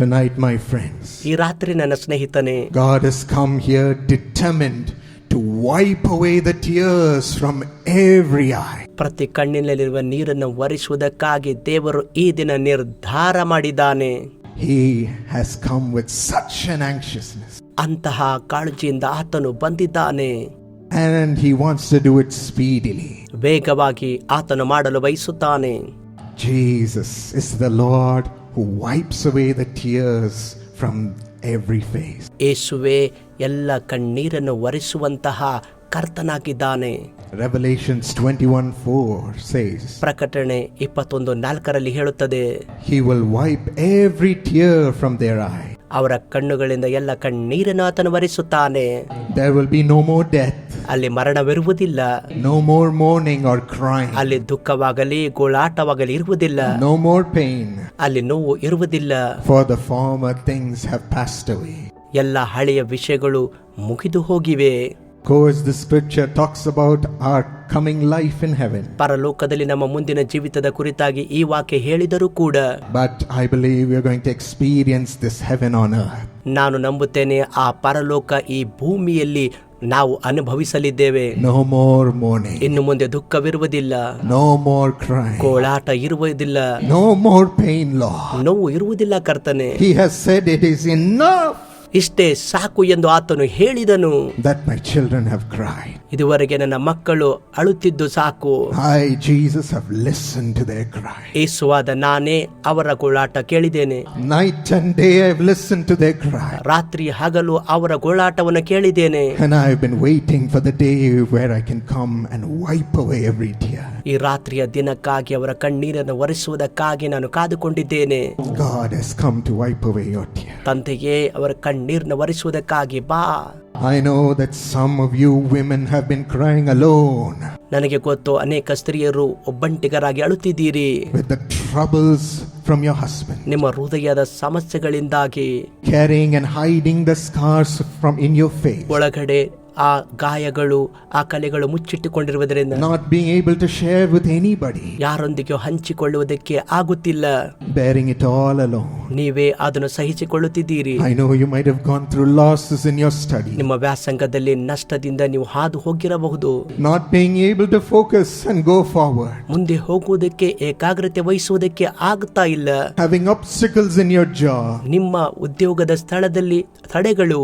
Tonight, my friends, ಈ ರಾತ್ರಿ ನನ್ನ ಸ್ನೇಹಿತನೇ, God has come here determined to wipe away the tears from every eye. ಪ್ರತಿ ಕಣ್ಣಿನಲ್ಲಿರುವ ನೀರನ್ನು ಒರೆಸುವುದಕ್ಕಾಗಿ ದೇವರು ಈ ದಿನ ನಿರ್ಧಾರ ಮಾಡಿದ್ದಾನೆ. He has come with such an anxiousness. ಅಂತಹ ಕಾಳಜಿಯಿಂದ ಆತನು ಬಂದಿದ್ದಾನೆ. And he wants to do it speedily. ವೇಗವಾಗಿ ಆತನು ಮಾಡಲು ಬಯಸುತ್ತಾನೆ. Jesus is the Lord who wipes away the tears from every face. ಯೇಸುವೇ ಎಲ್ಲ ಕಣ್ಣೀರನ್ನು ಒರೆಸುವಂತಹ ಕರ್ತನಾಗಿದ್ದಾನೆ. Revelations 21:4 says, ಪ್ರಕಟಣೆ 21:4 ಹೇಳುತ್ತದೆ, He will wipe every tear from their eye. ಅವರ ಕಣ್ಣುಗಳಿಂದ ಎಲ್ಲ ಕಣ್ಣೀರನ್ನು ಆತನು ಒರೆಸುತ್ತಾನೆ. There will be no more death. ಅಲ್ಲಿ ಮರಣವಿರುವುದಿಲ್ಲ. No more mourning or crying. ಅಲ್ಲಿ ದುಃಖವಾಗಲಿ ಗೋಳಾಟವಾಗಲಿ ಇರುವುದಿಲ್ಲ. No more pain. ಅಲ್ಲಿ ನೋವು ಇರುವುದಿಲ್ಲ. For the former things have passed away. ಎಲ್ಲ ಹಳೆಯ ವಿಷಯಗಳು ಮುಗಿದು ಹೋಗಿವೆ. Of course, the scripture talks about our coming life in heaven. ಪರಲೋಕದಲ್ಲಿ ನಮ್ಮ ಮುಂದಿನ ಜೀವಿತದ ಕುರಿತಾಗಿ ಈ ವಾಕ್ಯ ಹೇಳಿದರೂ ಕೂಡ, But I believe we are going to experience this heaven on earth. ನಾನು ನಂಬುತ್ತೇನೆ ಆ ಪರಲೋಕ ಈ ಭೂಮಿಯಲ್ಲಿ ನಾವು ಅನುಭವಿಸಲಿದ್ದೇವೆ. No more mourning. ಇನ್ನು ಮುಂದೆ ದುಃಖವಿರುವುದಿಲ್ಲ. No more crying. ಗೋಳಾಟ ಇರುವುದಿಲ್ಲ. No more pain, Lord. ನೋವು ಇರುವುದಿಲ್ಲ ಕರ್ತನೆ. He has said it is enough. ಇಷ್ಟೇ ಸಾಕು ಎಂದು ಆತನು ಹೇಳಿದನು. That my children have cried. ಇದುವರೆಗೆ ನನ್ನ ಮಕ್ಕಳು ಅಳುತ್ತಿದ್ದು ಸಾಕು. I, Jesus, have listened to their cry. ಯೇಸುವಾದ ನಾನೇ ಅವರ ಗೋಳಾಟ ಕೇಳಿದ್ದೇನೆ. Night and day I have listened to their cry. ರಾತ್ರಿ ಹಗಲು ಅವರ ಗೋಳಾಟವನ್ನು ಕೇಳಿದ್ದೇನೆ. And I have been waiting for the day where I can come and wipe away every tear. ಈ ರಾತ್ರಿಯ ದಿನಕ್ಕಾಗಿ ಅವರ ಕಣ್ಣೀರನ್ನು ಒರೆಸುವುದಕ್ಕಾಗಿ ನಾನು ಕಾದುಕೊಂಡಿದ್ದೇನೆ. God has come to wipe away your tear. ತಂದೆಯೇ, ಅವರ ಕಣ್ಣೀರನ್ನು ಒರೆಸುವುದಕ್ಕಾಗಿ ಬಾ. I know that some of you women have been crying alone. ನನಗೆ ಗೊತ್ತು, ಅನೇಕ ಸ್ತ್ರೀಯರು ಒಬ್ಬಂಟಿಗರಾಗಿ ಅಳುತ್ತಿದ್ದೀರಿ. With the troubles from your husband. ನಿಮ್ಮ ಹೃದಯದ ಸಮಸ್ಯೆಗಳಿಂದಾಗಿ. Carrying and hiding the scars from in your face. ಒಳಗಡೆ ಆ ಗಾಯಗಳು, ಆ ಕಲೆಗಳು ಮುಚ್ಚಿಟ್ಟುಕೊಂಡಿರುವುದರಿಂದ Not being able to share with anybody. ಯಾರೊಂದಿಗೆ ಹಂಚಿಕೊಳ್ಳುವುದಕ್ಕೆ ಆಗುತ್ತಿಲ್ಲ. Bearing it all alone. ನೀವೇ ಅದನ್ನು ಸಹಿಸಿಕೊಳ್ಳುತ್ತಿದ್ದೀರಿ. I know you might have gone through losses in your study. ನಿಮ್ಮ ವ್ಯಾಸಂಗದಲ್ಲಿ ನಷ್ಟದಿಂದ ನೀವು ಹಾದು ಹೋಗಿರಬಹುದು. Not being able to focus and go forward. ಮುಂದೆ ಹೋಗುವುದಕ್ಕೆ ಏಕಾಗ್ರತೆ ವಹಿಸುವುದಕ್ಕೆ ಆಗುತ್ತಾ ಇಲ್ಲ. Having obstacles in your job. ನಿಮ್ಮ ಉದ್ಯೋಗದ ಸ್ಥಳದಲ್ಲಿ ತಡೆಗಳು.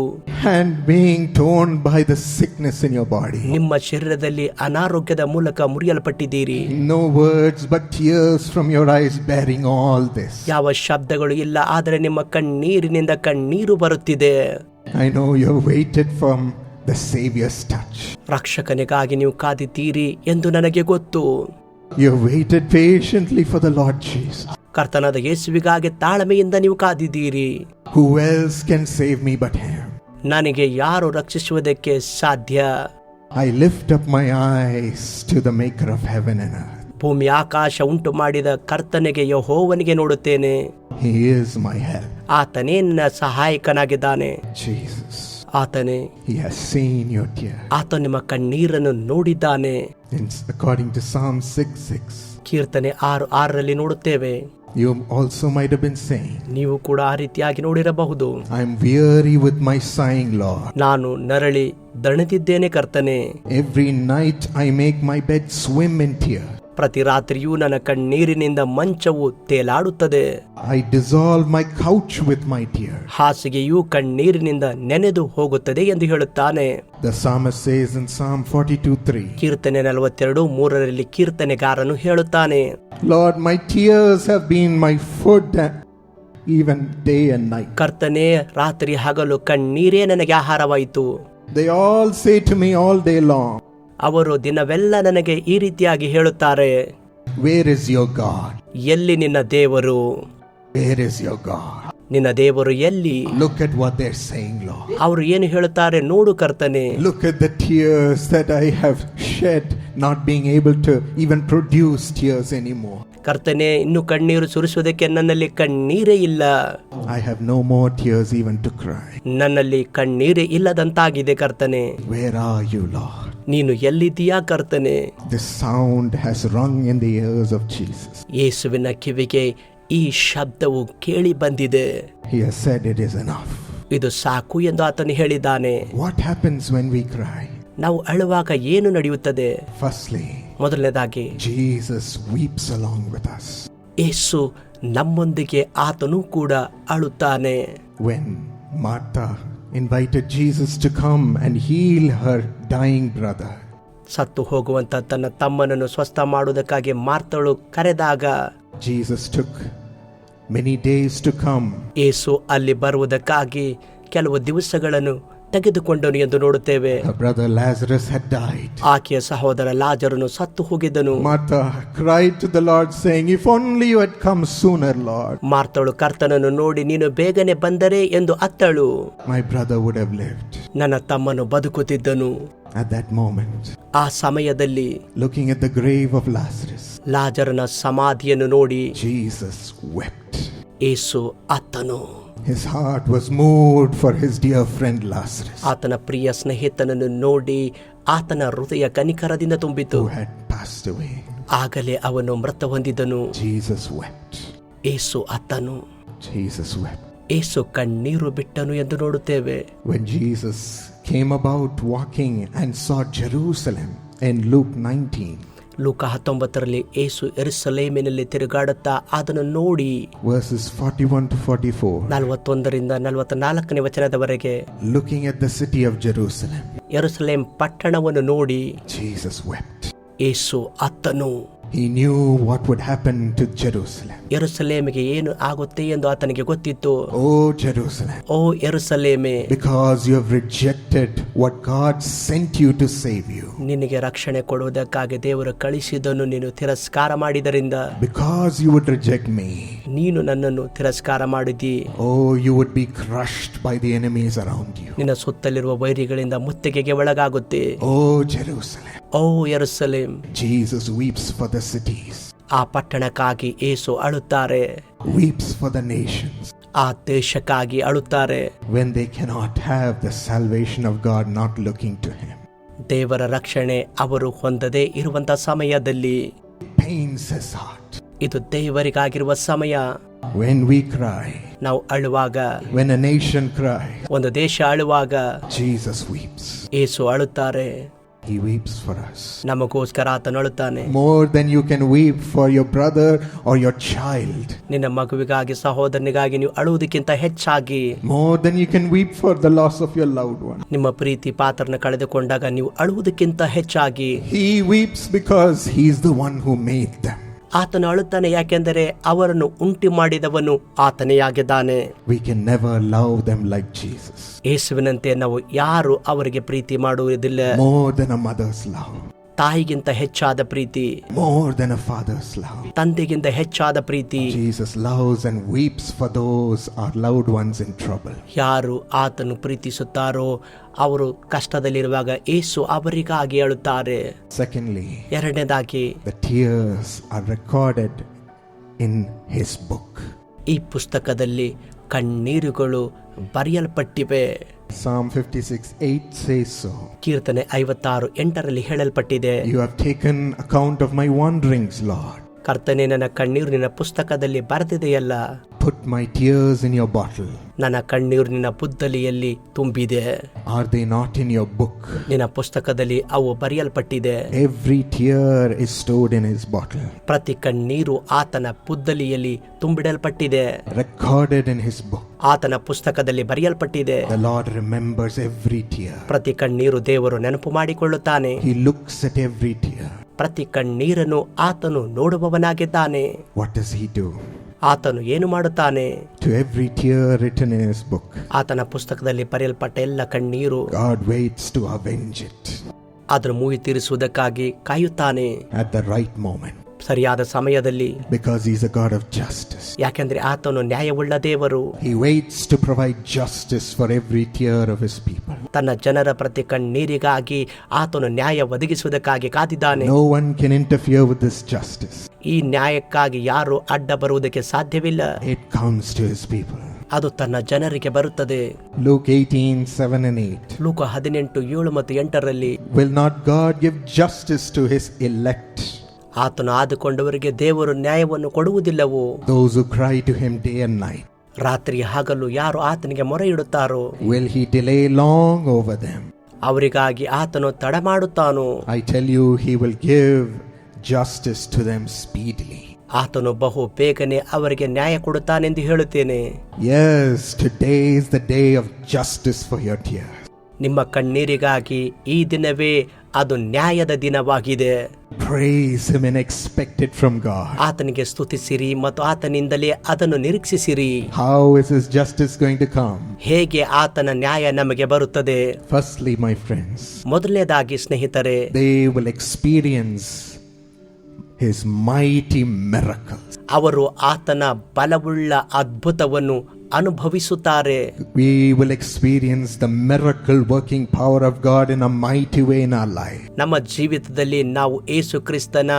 And being torn by the sickness in your body. ನಿಮ್ಮ ಶರೀರದಲ್ಲಿ ಅನಾರೋಗ್ಯದ ಮೂಲಕ ಮುರಿಯಲ್ಪಟ್ಟಿದ್ದೀರಿ. No words but tears from your eyes bearing all this. ಯಾವ ಶಬ್ದಗಳು ಇಲ್ಲ, ಆದರೆ ನಿಮ್ಮ ಕಣ್ಣೀರಿನಿಂದ ಕಣ್ಣೀರು ಬರುತ್ತಿದೆ. I know you have waited from the Savior's touch. ರಕ್ಷಕನಿಗಾಗಿ ನೀವು ಕಾದಿದ್ದೀರಿ ಎಂದು ನನಗೆ ಗೊತ್ತು. You have waited patiently for the Lord Jesus. ಕರ್ತನಾದ ಯೇಸುವಿಗಾಗಿ ತಾಳ್ಮೆಯಿಂದ ನೀವು ಕಾದಿದ್ದೀರಿ. Who else can save me but Him? ನನಗೆ ಯಾರು ರಕ್ಷಿಸುವುದಕ್ಕೆ ಸಾಧ್ಯ? I lift up my eyes to the maker of heaven and earth. ಭೂಮಿ ಆಕಾಶ ಉಂಟು ಮಾಡಿದ ಕರ್ತನಿಗೆ, ಯೆಹೋವನಿಗೆ ನೋಡುತ್ತೇನೆ. He is my help. ಆತನೇ ನನ್ನ ಸಹಾಯಕನಾಗಿದ್ದಾನೆ. Jesus. ಆತನೇ. He has seen your tears. ಆತ ನಿಮ್ಮ ಕಣ್ಣೀರನ್ನು ನೋಡಿದ್ದಾನೆ. According to Psalm 6:6. ಕೀರ್ತನೆ 6:6 ನೋಡುತ್ತೇವೆ. You also might have been saying, ನೀವು ಕೂಡ ಆ ರೀತಿಯಾಗಿ ನೋಡಿರಬಹುದು. I am weary with my sighing, Lord. ನಾನು ನರಳಿ ದಣಿದಿದ್ದೇನೆ ಕರ್ತನೆ. Every night I make my bed swim in tears. ಪ್ರತಿ ರಾತ್ರಿಯೂ ನನ್ನ ಕಣ್ಣೀರಿನಿಂದ ಮಂಚವು ತೇಲಾಡುತ್ತದೆ. I dissolve my couch with my tears. ಹಾಸಿಗೆಯು ಕಣ್ಣೀರಿನಿಂದ ನೆನೆದು ಹೋಗುತ್ತದೆ ಎಂದು ಹೇಳುತ್ತಾನೆ. The psalmist says in Psalm 42:3. ಕೀರ್ತನೆ 42:3 ಕೀರ್ತನೆಗಾರನು ಹೇಳುತ್ತಾನೆ, Lord, my tears have been my food even day and night. ಕರ್ತನೇ, ರಾತ್ರಿ ಹಗಲು ಕಣ್ಣೀರೇ ನನಗೆ ಆಹಾರವಾಯಿತು. They all say to me all day long. ಅವರು ದಿನವೆಲ್ಲ ನನಗೆ ಈ ರೀತಿಯಾಗಿ ಹೇಳುತ್ತಾರೆ, Where is your God? ಎಲ್ಲಿ ನಿನ್ನ ದೇವರು? Where is your God? ನಿನ್ನ ದೇವರು ಎಲ್ಲಿ? Look at what they're saying, Lord. ಅವರು ಏನು ಹೇಳುತ್ತಾರೆ ನೋಡು ಕರ್ತನೆ. Look at the tears that I have shed, not being able to even produce tears anymore. ಕರ್ತನೆ, ಇನ್ನು ಕಣ್ಣೀರು ಸುರಿಸುವುದಕ್ಕೆ ನನ್ನಲ್ಲಿ ಕಣ್ಣೀರೇ ಇಲ್ಲ. I have no more tears even to cry. ನನ್ನಲ್ಲಿ ಕಣ್ಣೀರೇ ಇಲ್ಲದಂತಾಗಿದೆ ಕರ್ತನೆ. Where are you, Lord? ನೀನು ಎಲ್ಲಿದ್ದೀಯಾ ಕರ್ತನೆ? This sound has rung in the ears of Jesus. ಯೇಸುವಿನ ಕಿವಿಗೆ ಈ ಶಬ್ದವು ಕೇಳಿ ಬಂದಿದೆ. He has said it is enough. ಇದು ಸಾಕು ಎಂದು ಆತನು ಹೇಳಿದ್ದಾನೆ. What happens when we cry? ನಾವು ಅಳುವಾಗ ಏನು ನಡೆಯುತ್ತದೆ? Firstly, ಮೊದಲನೇದಾಗಿ Jesus weeps along with us. ಯೇಸು ನಮ್ಮೊಂದಿಗೆ ಆತನು ಕೂಡ ಅಳುತ್ತಾನೆ. When Martha invited Jesus to come and heal her dying brother, ಸತ್ತು ಹೋಗುವಂತ ತನ್ನ ತಮ್ಮನನ್ನು ಸ್ವಸ್ಥ ಮಾಡುವುದಕ್ಕಾಗಿ ಮಾರ್ತಳು ಕರೆದಾಗ Jesus took many days to come. ಯೇಸು ಅಲ್ಲಿ ಬರುವುದಕ್ಕಾಗಿ ಕೆಲವು ದಿವಸಗಳನ್ನು ತೆಗೆದುಕೊಂಡನು ಎಂದು ನೋಡುತ್ತೇವೆ. Her brother Lazarus had died. ಆಕೆಯ ಸಹೋದರ ಲಾಜರನು ಸತ್ತು ಹೋಗಿದ್ದನು. Martha cried to the Lord saying, if only you had come sooner, Lord. ಮಾರ್ತಳು ಕರ್ತನನ್ನು ನೋಡಿ ನೀನು ಬೇಗನೆ ಬಂದರೆ ಎಂದು ಅತ್ತಳು. My brother would have lived. ನನ್ನ ತಮ್ಮನು ಬದುಕುತ್ತಿದ್ದನು. At that moment, ಆ ಸಮಯದಲ್ಲಿ looking at the grave of Lazarus, ಲಾಜರನ ಸಮಾಧಿಯನ್ನು ನೋಡಿ Jesus wept. Yesu ಅತ್ತನು. His heart was moved for his dear friend Lazarus, ಆತನ ಪ್ರಿಯ ಸ್ನೇಹಿತನನ್ನು ನೋಡಿ ಆತನ ಹೃದಯ ಕನಿಕರದಿಂದ ತುಂಬಿತು. who had passed away. ಆಗಲೇ ಅವನು ಮೃತ ಹೊಂದಿದನು. Jesus wept. ಯೇಸು ಅತ್ತನು. Jesus wept. ಯೇಸು ಕಣ್ಣೀರು ಬಿಟ್ಟನು ಎಂದು ನೋಡುತ್ತೇವೆ. When Jesus came about walking and saw Jerusalem in Luke 19, ಲೂಕ 19ರಲ್ಲಿ ಯೇಸು ಯೆರೂಸಲೇಮಿನಲ್ಲಿ ತಿರುಗಾಡುತ್ತಾ ಅದನ್ನು ನೋಡಿ verses 41 to 44, 41ರಿಂದ 44ನೇ ವಚನದವರೆಗೆ looking at the city of Jerusalem, ಯೆರೂಸಲೇಮ್ ಪಟ್ಟಣವನ್ನು ನೋಡಿ Jesus wept. Yesu ಅತ್ತನು. He knew what would happen to Jerusalem. ಯೆರೂಸಲೇಮಿಗೆ ಏನು ಆಗುತ್ತೆ ಎಂದು ಆತನಿಗೆ ಗೊತ್ತಿತ್ತು. Oh Jerusalem, O ಯೆರೂಸಲೇಮೇ, because you have rejected what God sent you to save you, ನಿನಗೆ ರಕ್ಷಣೆ ಕೊಡುವುದಕ್ಕಾಗಿ ದೇವರು ಕಳಿಸಿದನು ನೀನು ತಿರಸ್ಕಾರ ಮಾಡಿದರಿಂದ, because you would reject me, ನೀನು ನನ್ನನ್ನು ತಿರಸ್ಕಾರ ಮಾಡಿದಿ. oh you would be crushed by the enemies around you. ನಿನ್ನ ಸುತ್ತಲಿರುವ ವೈರಿಗಳಿಂದ ಮುತ್ತಿಗೆಗೆ ಒಳಗಾಗುತ್ತೆ. Oh Jerusalem, O Jerusalem. Jesus weeps for the cities, ಆ ಪಟ್ಟಣಕ್ಕಾಗಿ ಯೇಸು ಅಳುತ್ತಾರೆ. weeps for the nations, ಆ ದೇಶಕ್ಕಾಗಿ ಅಳುತ್ತಾರೆ. when they cannot have the salvation of God not looking to him. ದೇವರ ರಕ್ಷಣೆ ಅವರು ಹೊಂದದೇ ಇರುವಂತ ಸಮಯದಲ್ಲಿ Pains his heart. ಇದು ದೇವರಿಗಾಗಿರುವ ಸಮಯ. When we cry, ನಾವು ಅಳುವಾಗ, when a nation cries, ಒಂದು ದೇಶ ಅಳುವಾಗ Jesus weeps. Yesu ಅಳುತ್ತಾರೆ. He weeps for us. ನಮಗೋಸ್ಕರ ಆತನು ಅಳುತ್ತಾನೆ. More than you can weep for your brother or your child. ನಿನ್ನ ಮಗುವಿಗಾಗಿ ಸಹೋದರನಿಗಾಗಿ ನೀವು ಅಳುವುದಕ್ಕಿಂತ ಹೆಚ್ಚಾಗಿ, More than you can weep for the loss of your loved one. ನಿಮ್ಮ ಪ್ರೀತಿ ಪಾತ್ರನ ಕಳೆದುಕೊಂಡಾಗ ನೀವು ಅಳುವುದಕ್ಕಿಂತ ಹೆಚ್ಚಾಗಿ He weeps because he is the one who made them. ಆತನು ಅಳುತ್ತಾನೆ, ಯಾಕೆಂದರೆ ಅವರನ್ನು ಉಂಟು ಮಾಡಿದವನು ಆತನೇ ಆಗಿದ್ದಾನೆ. We can never love them like Jesus. ಯೇಸುವಿನಂತೆ ನಾವು ಯಾರು ಅವರಿಗೆ ಪ್ರೀತಿ ಮಾಡುವುದಿಲ್ಲ. More than a mother's love. ತಾಯಿಗಿಂತ ಹೆಚ್ಚಾದ ಪ್ರೀತಿ, More than a father's love. ತಂದೆಗಿಂತ ಹೆಚ್ಚಾದ ಪ್ರೀತಿ. Jesus loves and weeps for those our loved ones in trouble. ಯಾರು ಆತನು ಪ್ರೀತಿಸುತ್ತಾರೋ ಅವರು ಕಷ್ಟದಲ್ಲಿರುವಾಗ ಯೇಸು ಅವರಿಗಾಗಿ ಅಳುತ್ತಾರೆ. Secondly, ಎರಡನೇದಾಗಿ the tears are recorded in his book. ಈ ಪುಸ್ತಕದಲ್ಲಿ ಕಣ್ಣೀರುಗಳು ಬರೆಯಲ್ಪಟ್ಟಿವೆ. Psalm 56:8 says so. ಕೀರ್ತನೆ 56:8ರಲ್ಲಿ ಹೇಳಲ್ಪಟ್ಟಿದೆ, You have taken account of my wanderings, Lord. ಕರ್ತನೆ, ನನ್ನ ಕಣ್ಣೀರು ನಿನ್ನ ಪುಸ್ತಕದಲ್ಲಿ ಬರೆದಿದೆಯಲ್ಲ. Put my tears in your bottle. ನನ್ನ ಕಣ್ಣೀರು ನಿನ್ನ ಬುದ್ದಲಿಯಲ್ಲಿ ತುಂಬಿದೆ. Are they not in your book? ನಿನ್ನ ಪುಸ್ತಕದಲ್ಲಿ ಅವು ಬರೆಯಲ್ಪಟ್ಟಿದೆ. Every tear is stored in his bottle. ಪ್ರತಿ ಕಣ್ಣೀರು ಆತನ ಬುದ್ದಲಿಯಲ್ಲಿ ತುಂಬಿಡಲ್ಪಟ್ಟಿದೆ. Recorded in his book. ಆತನ ಪುಸ್ತಕದಲ್ಲಿ ಬರೆಯಲ್ಪಟ್ಟಿದೆ. The Lord remembers every tear. ಪ್ರತಿ ಕಣ್ಣೀರು ದೇವರು ನೆನಪು ಮಾಡಿಕೊಳ್ಳುತ್ತಾನೆ. He looks at every tear. ಪ್ರತಿ ಕಣ್ಣೀರನ್ನು ಆತನು ನೋಡುವವನಾಗಿದ್ದಾನೆ. What does he do? ಆತನು ಏನು ಮಾಡುತ್ತಾನೆ? To every tear written in his book, ಆತನ ಪುಸ್ತಕದಲ್ಲಿ ಬರೆಯಲ್ಪಟ್ಟ ಎಲ್ಲ ಕಣ್ಣೀರು God waits to avenge it ಅದನ್ನು ಮುಗಿ ತೀರಿಸುವುದಕ್ಕಾಗಿ ಕಾಯುತ್ತಾನೆ at the right moment. ಸರಿಯಾದ ಸಮಯದಲ್ಲಿ. Because he's a God of justice. ಯಾಕೆಂದ್ರೆ ಆತನು ನ್ಯಾಯವುಳ್ಳ ದೇವರು. He waits to provide justice for every tear of his people. ತನ್ನ ಜನರ ಪ್ರತಿ ಕಣ್ಣೀರಿಗಾಗಿ ಆತನು ನ್ಯಾಯ ಒದಗಿಸುವುದಕ್ಕಾಗಿ ಕಾದಿದ್ದಾನೆ. No one can interfere with this justice. ಈ ನ್ಯಾಯಕ್ಕಾಗಿ ಯಾರು ಅಡ್ಡ ಬರುವುದಕ್ಕೆ ಸಾಧ್ಯವಿಲ್ಲ. It comes to his people. ಅದು ತನ್ನ ಜನರಿಗೆ ಬರುತ್ತದೆ. Luke 18:7 and 8. ಲೂಕ 18:7 ಮತ್ತು 8ರಲ್ಲಿ Will not God give justice to his elect? ಆತನು ಆದುಕೊಂಡವರಿಗೆ ದೇವರು ನ್ಯಾಯವನ್ನು ಕೊಡುವುದಿಲ್ಲವೋ? Those who cry to him day and night. ರಾತ್ರಿ ಹಗಲು ಯಾರು ಆತನಿಗೆ ಮೊರೆ ಇಡುತ್ತಾರೋ, Will he delay long over them? ಅವರಿಗಾಗಿ ಆತನು ತಡ ಮಾಡುತ್ತಾನೋ? I tell you, he will give justice to them speedily. ಆತನು ಬಹು ಬೇಗನೆ ಅವರಿಗೆ ನ್ಯಾಯ ಕೊಡುತ್ತಾನೆಂದು ಹೇಳುತ್ತೇನೆ. Yes, today is the day of justice for your tears. ನಿಮ್ಮ ಕಣ್ಣೀರಿಗಾಗಿ ಈ ದಿನವೇ ಅದು ನ್ಯಾಯದ ದಿನವಾಗಿದೆ. Praise him and expect it from God. ಆತನಿಗೆ ಸ್ತುತಿಸಿರಿ ಮತ್ತು ಆತನಿಂದಲೇ ಅದನ್ನು ನಿರೀಕ್ಷಿಸಿರಿ. How is his justice going to come? ಹೇಗೆ ಆತನ ನ್ಯಾಯ ನಮಗೆ ಬರುತ್ತದೆ? Firstly, my friends, ಮೊದಲನೇದಾಗಿ ಸ್ನೇಹಿತರೆ, they will experience his mighty miracles. ಅವರು ಆತನ ಬಲವುಳ್ಳ ಅದ್ಭುತವನ್ನು ಅನುಭವಿಸುತ್ತಾರೆ. We will experience the miracle working power of God in a mighty way in our life. ನಮ್ಮ ಜೀವಿತದಲ್ಲಿ ನಾವು ಯೇಸು ಕ್ರಿಸ್ತನ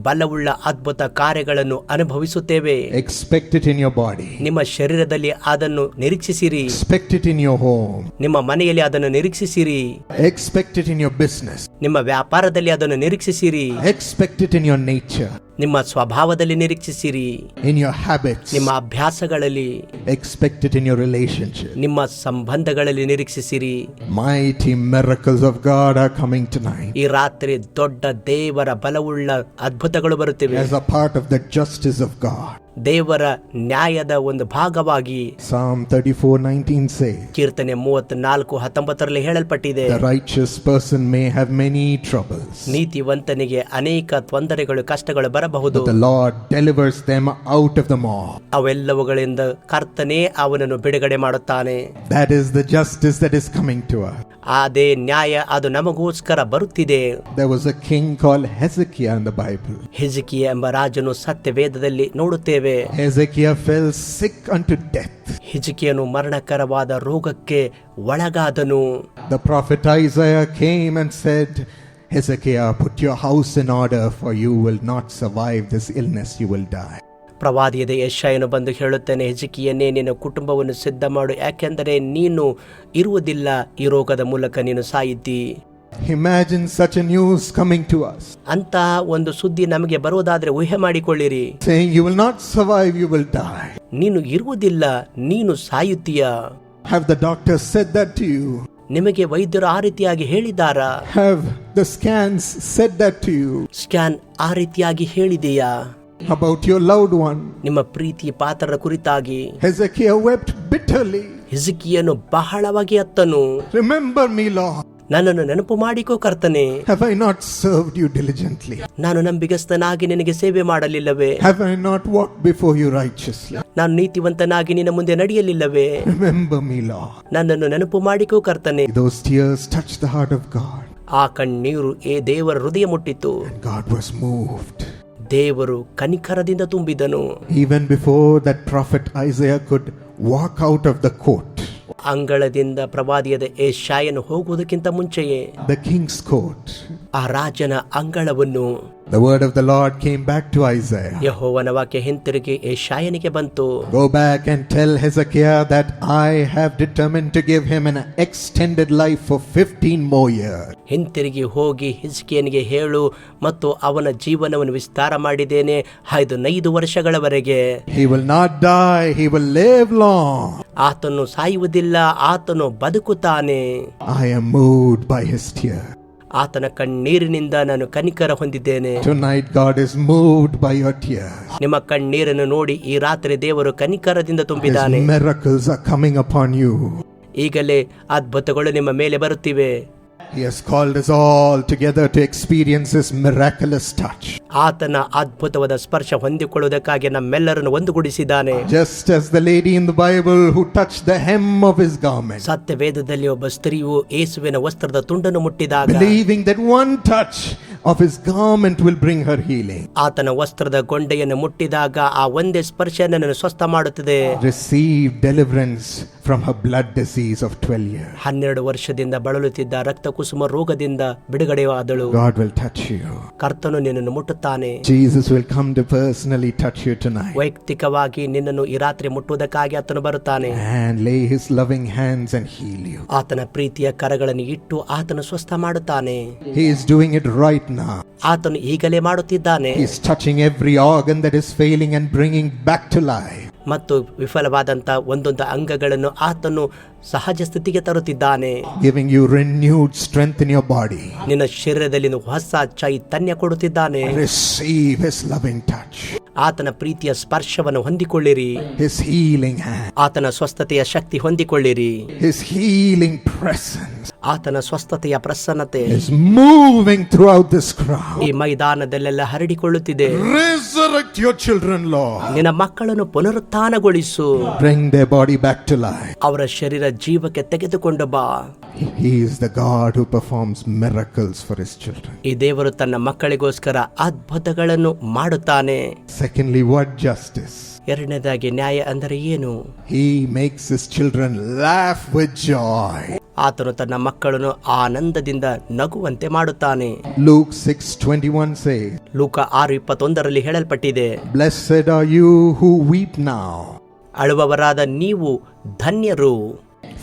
ಬಲವುಳ್ಳ ಅದ್ಭುತ ಕಾರ್ಯಗಳನ್ನು ಅನುಭವಿಸುತ್ತೇವೆ. Expect it in your body. ನಿಮ್ಮ ಶರೀರದಲ್ಲಿ ಅದನ್ನು ನಿರೀಕ್ಷಿಸಿರಿ. Expect it in your home. ನಿಮ್ಮ ಮನೆಯಲ್ಲಿ ಅದನ್ನು ನಿರೀಕ್ಷಿಸಿರಿ. Expect it in your business. ನಿಮ್ಮ ವ್ಯಾಪಾರದಲ್ಲಿ ಅದನ್ನು ನಿರೀಕ್ಷಿಸಿರಿ. Expect it in your nature. ನಿಮ್ಮ ಸ್ವಭಾವದಲ್ಲಿ ನಿರೀಕ್ಷಿಸಿರಿ. In your habits. ನಿಮ್ಮ ಅಭ್ಯಾಸಗಳಲ್ಲಿ. Expect it in your relationship. ನಿಮ್ಮ ಸಂಬಂಧಗಳಲ್ಲಿ ನಿರೀಕ್ಷಿಸಿರಿ. Mighty miracles of God are coming tonight. ಈ ರಾತ್ರಿ ದೊಡ್ಡ ದೇವರ ಬಲವುಳ್ಳ ಅದ್ಭುತಗಳು ಬರುತ್ತಿವೆ. As a part of the justice of God. ದೇವರ ನ್ಯಾಯದ ಒಂದು ಭಾಗವಾಗಿ. Psalm 34:19 says, ಕೀರ್ತನೆ 34:19 ಹೇಳಲ್ಪಟ್ಟಿದೆ, the righteous person may have many troubles. ನೀತಿವಂತನಿಗೆ ಅನೇಕ ತೊಂದರೆಗಳು ಕಷ್ಟಗಳು ಬರಬಹುದು. But the Lord delivers them out of them all. ಅವೆಲ್ಲವುಗಳಿಂದ ಕರ್ತನೇ ಅವನನ್ನು ಬಿಡುಗಡೆ ಮಾಡುತ್ತಾನೆ. That is the justice that is coming to us. ಅದೇ ನ್ಯಾಯ ಅದು ನಮಗೋಸ್ಕರ ಬರುತ್ತಿದೆ. There was a king called Hezekiah in the Bible. ಹಿಜ್ಕೀಯ ಎಂಬ ರಾಜನು ಸತ್ಯವೇದದಲ್ಲಿ ನೋಡುತ್ತೇವೆ. Hezekiah fell sick unto death. ಹಿಜ್ಕೀಯನು ಮರಣಕರವಾದ ರೋಗಕ್ಕೆ ಒಳಗಾದನು. The prophet Isaiah came and said, Hezekiah, put your house in order, for you will not survive this illness, you will die. ಪ್ರವಾದಿಯಾದ ಯೆಶಾಯನು ಬಂದು ಹೇಳುತ್ತಾನೆ, ಹಿಜ್ಕೀಯನೇ, ನಿನ್ನ ಕುಟುಂಬವನ್ನು ಸಿದ್ಧ ಮಾಡು, ಯಾಕೆಂದರೆ ನೀನು ಇರುವುದಿಲ್ಲ, ಈ ರೋಗದ ಮೂಲಕ ನೀನು ಸಾಯಿತಿ. Imagine such a news coming to us. ಅಂತಹ ಒಂದು ಸುದ್ದಿ ನಮಗೆ ಬರುವುದಾದ್ರೆ ಊಹೆ ಮಾಡಿಕೊಳ್ಳಿರಿ. Saying you will not survive, you will die. ನೀನು ಇರುವುದಿಲ್ಲ, ನೀನು ಸಾಯುತ್ತೀಯಾ? Have the doctor said that to you? ನಿಮಗೆ ವೈದ್ಯರು ಆ ರೀತಿಯಾಗಿ ಹೇಳಿದಾರಾ? Have the scans said that to you? Scan ಆ ರೀತಿಯಾಗಿ ಹೇಳಿದೆಯಾ? About your loved one? ನಿಮ್ಮ ಪ್ರೀತಿ ಪಾತ್ರರ ಕುರಿತಾಗಿ. Hezekiah wept bitterly. ಹಿಜ್ಕೀಯನು ಬಹಳವಾಗಿ ಅತ್ತನು. Remember me, Lord. ನನ್ನನ್ನು ನೆನಪು ಮಾಡಿಕೋ ಕರ್ತನೆ. Have I not served you diligently? ನಾನು ನಂಬಿಗಸ್ತನಾಗಿ ನಿನಗೆ ಸೇವೆ ಮಾಡಲಿಲ್ಲವೇ? Have I not walked before you righteously? ನಾನು ನೀತಿವಂತನಾಗಿ ನಿನ್ನ ಮುಂದೆ ನಡೆಯಲಿಲ್ಲವೇ? Remember me, Lord. ನನ್ನನ್ನು ನೆನಪು ಮಾಡಿಕೋ ಕರ್ತನೆ. Those tears touched the heart of God. ಆ ಕಣ್ಣೀರು ದೇವರ ಹೃದಯ ಮುಟ್ಟಿತು. And God was moved. ದೇವರು ಕನಿಕರದಿಂದ ತುಂಬಿದನು. Even before that prophet Isaiah could walk out of the court. ಅಂಗಳದಿಂದ ಪ್ರವಾದಿಯಾದ ಯೆಶಾಯನು ಹೋಗುವುದಕ್ಕಿಂತ ಮುಂಚೆಯೇ The king's court. ಆ ರಾಜನ ಅಂಗಳವನ್ನು The word of the Lord came back to Isaiah. ಯೆಹೋವನ ವಾಕ್ಯ ಹಿಂತಿರುಗಿ ಯೆಶಾಯನಿಗೆ ಬಂತು. Go back and tell Hezekiah that I have determined to give him an extended life for 15 more years. ಹಿಂತಿರುಗಿ ಹೋಗಿ ಹಿಜ್ಕೀಯನಿಗೆ ಹೇಳು ಮತ್ತು ಅವನ ಜೀವನವನ್ನು ವಿಸ್ತಾರ ಮಾಡಿದ್ದೇನೆ 5 ವರ್ಷಗಳವರೆಗೆ. He will not die, he will live long. ಆತನು ಸಾಯುವುದಿಲ್ಲ, ಆತನು ಬದುಕುತ್ತಾನೆ. I am moved by his tears. ಆತನ ಕಣ್ಣೀರಿನಿಂದ ನಾನು ಕನಿಕರ ಹೊಂದಿದ್ದೇನೆ. Tonight God is moved by your tears. ನಿಮ್ಮ ಕಣ್ಣೀರನ್ನು ನೋಡಿ ಈ ರಾತ್ರಿ ದೇವರು ಕನಿಕರದಿಂದ ತುಂಬಿದ್ದಾನೆ. His miracles are coming upon you. ಈಗಲೇ ಅದ್ಭುತಗಳು ನಿಮ್ಮ ಮೇಲೆ ಬರುತ್ತಿವೆ. He has called us all together to experience his miraculous touch. ಆತನ ಅದ್ಭುತವಾದ ಸ್ಪರ್ಶ ಹೊಂದಿಕೊಳ್ಳುವುದಕ್ಕಾಗಿ ನಮ್ಮೆಲ್ಲರನ್ನು ಒಂದುಗೂಡಿಸಿದ್ದಾನೆ. Just as the lady in the Bible who touched the hem of his garment. ಸತ್ಯವೇದದಲ್ಲಿ ಒಬ್ಬ ಸ್ತ್ರೀಯು ಯೇಸುವಿನ ವಸ್ತ್ರದ ತುಂಡನ್ನು ಮುಟ್ಟಿದಾಗ believing that one touch of his garment will bring her healing. ಆತನ ವಸ್ತ್ರದ ಗೊಂಡೆಯನ್ನು ಮುಟ್ಟಿದಾಗ ಆ ಒಂದೇ ಸ್ಪರ್ಶ ನನ್ನನ್ನು ಸ್ವಸ್ಥ ಮಾಡುತ್ತದೆ. Receive deliverance from her blood disease of 12 years. 12 ವರ್ಷದಿಂದ ಬಳಲುತ್ತಿದ್ದ ರಕ್ತಕುಸುಮ ರೋಗದಿಂದ ಬಿಡುಗಡೆಯಾದಳು. God will touch you. ಕರ್ತನು ನಿನ್ನನ್ನು ಮುಟ್ಟುತ್ತಾನೆ. Jesus will come to personally touch you tonight. ವೈಯಕ್ತಿಕವಾಗಿ ನಿನ್ನನ್ನು ಈ ರಾತ್ರಿ ಮುಟ್ಟುವುದಕ್ಕಾಗಿ ಆತನು ಬರುತ್ತಾನೆ. And lay his loving hands and heal you. ಆತನ ಪ್ರೀತಿಯ ಕರಗಳನ್ನು ಇಟ್ಟು ಆತನು ಸ್ವಸ್ಥ ಮಾಡುತ್ತಾನೆ. He is doing it right now. ಆತನು ಈಗಲೇ ಮಾಡುತ್ತಿದ್ದಾನೆ. He is touching every organ that is failing and bringing back to life. ಮತ್ತು ವಿಫಲವಾದಂತ ಒಂದೊಂದು ಅಂಗಗಳನ್ನು ಆತನು ಸಹಜ ಸ್ಥಿತಿಗೆ ತರುತ್ತಿದ್ದಾನೆ. Giving you renewed strength in your body. ನಿನ್ನ ಶರೀರದಲ್ಲಿ ಹೊಸ ಚೈತನ್ಯ ಕೊಡುತ್ತಿದ್ದಾನೆ. Receive his loving touch. ಆತನ ಪ್ರೀತಿಯ ಸ್ಪರ್ಶವನ್ನು ಹೊಂದಿಕೊಳ್ಳಿರಿ. His healing hand. ಆತನ ಸ್ವಸ್ಥತೆಯ ಶಕ್ತಿ ಹೊಂದಿಕೊಳ್ಳಿರಿ. His healing presence ಆತನ ಸ್ವಸ್ಥತೆಯ ಪ್ರಸನ್ನತೆ is moving throughout this crowd. ಈ ಮೈದಾನದಲ್ಲೆಲ್ಲ ಹರಡಿಕೊಳ್ಳುತ್ತಿದೆ. Resurrect your children, Lord. ನಿನ್ನ ಮಕ್ಕಳನ್ನು ಪುನರುತ್ಥಾನಗೊಳಿಸು. Bring their body back to life. ಅವರ ಶರೀರ ಜೀವಕ್ಕೆ ತೆಗೆದುಕೊಂಡು ಬಾ. He is the God who performs miracles for his children. ಈ ದೇವರು ತನ್ನ ಮಕ್ಕಳಿಗೋಸ್ಕರ ಅದ್ಭುತಗಳನ್ನು ಮಾಡುತ್ತಾನೆ. Secondly, what justice? ಎರಡನೇದಾಗಿ ನ್ಯಾಯ ಅಂದರೆ ಏನು? He makes his children laugh with joy. ಆತನು ತನ್ನ ಮಕ್ಕಳನ್ನು ಆನಂದದಿಂದ ನಗುವಂತೆ ಮಾಡುತ್ತಾನೆ. Luke 6:21 says, ಲೂಕ 6:21 ಹೇಳಲ್ಪಟ್ಟಿದೆ, Blessed are you who weep now, ಅಳುವವರಾದ ನೀವು ಧನ್ಯರು,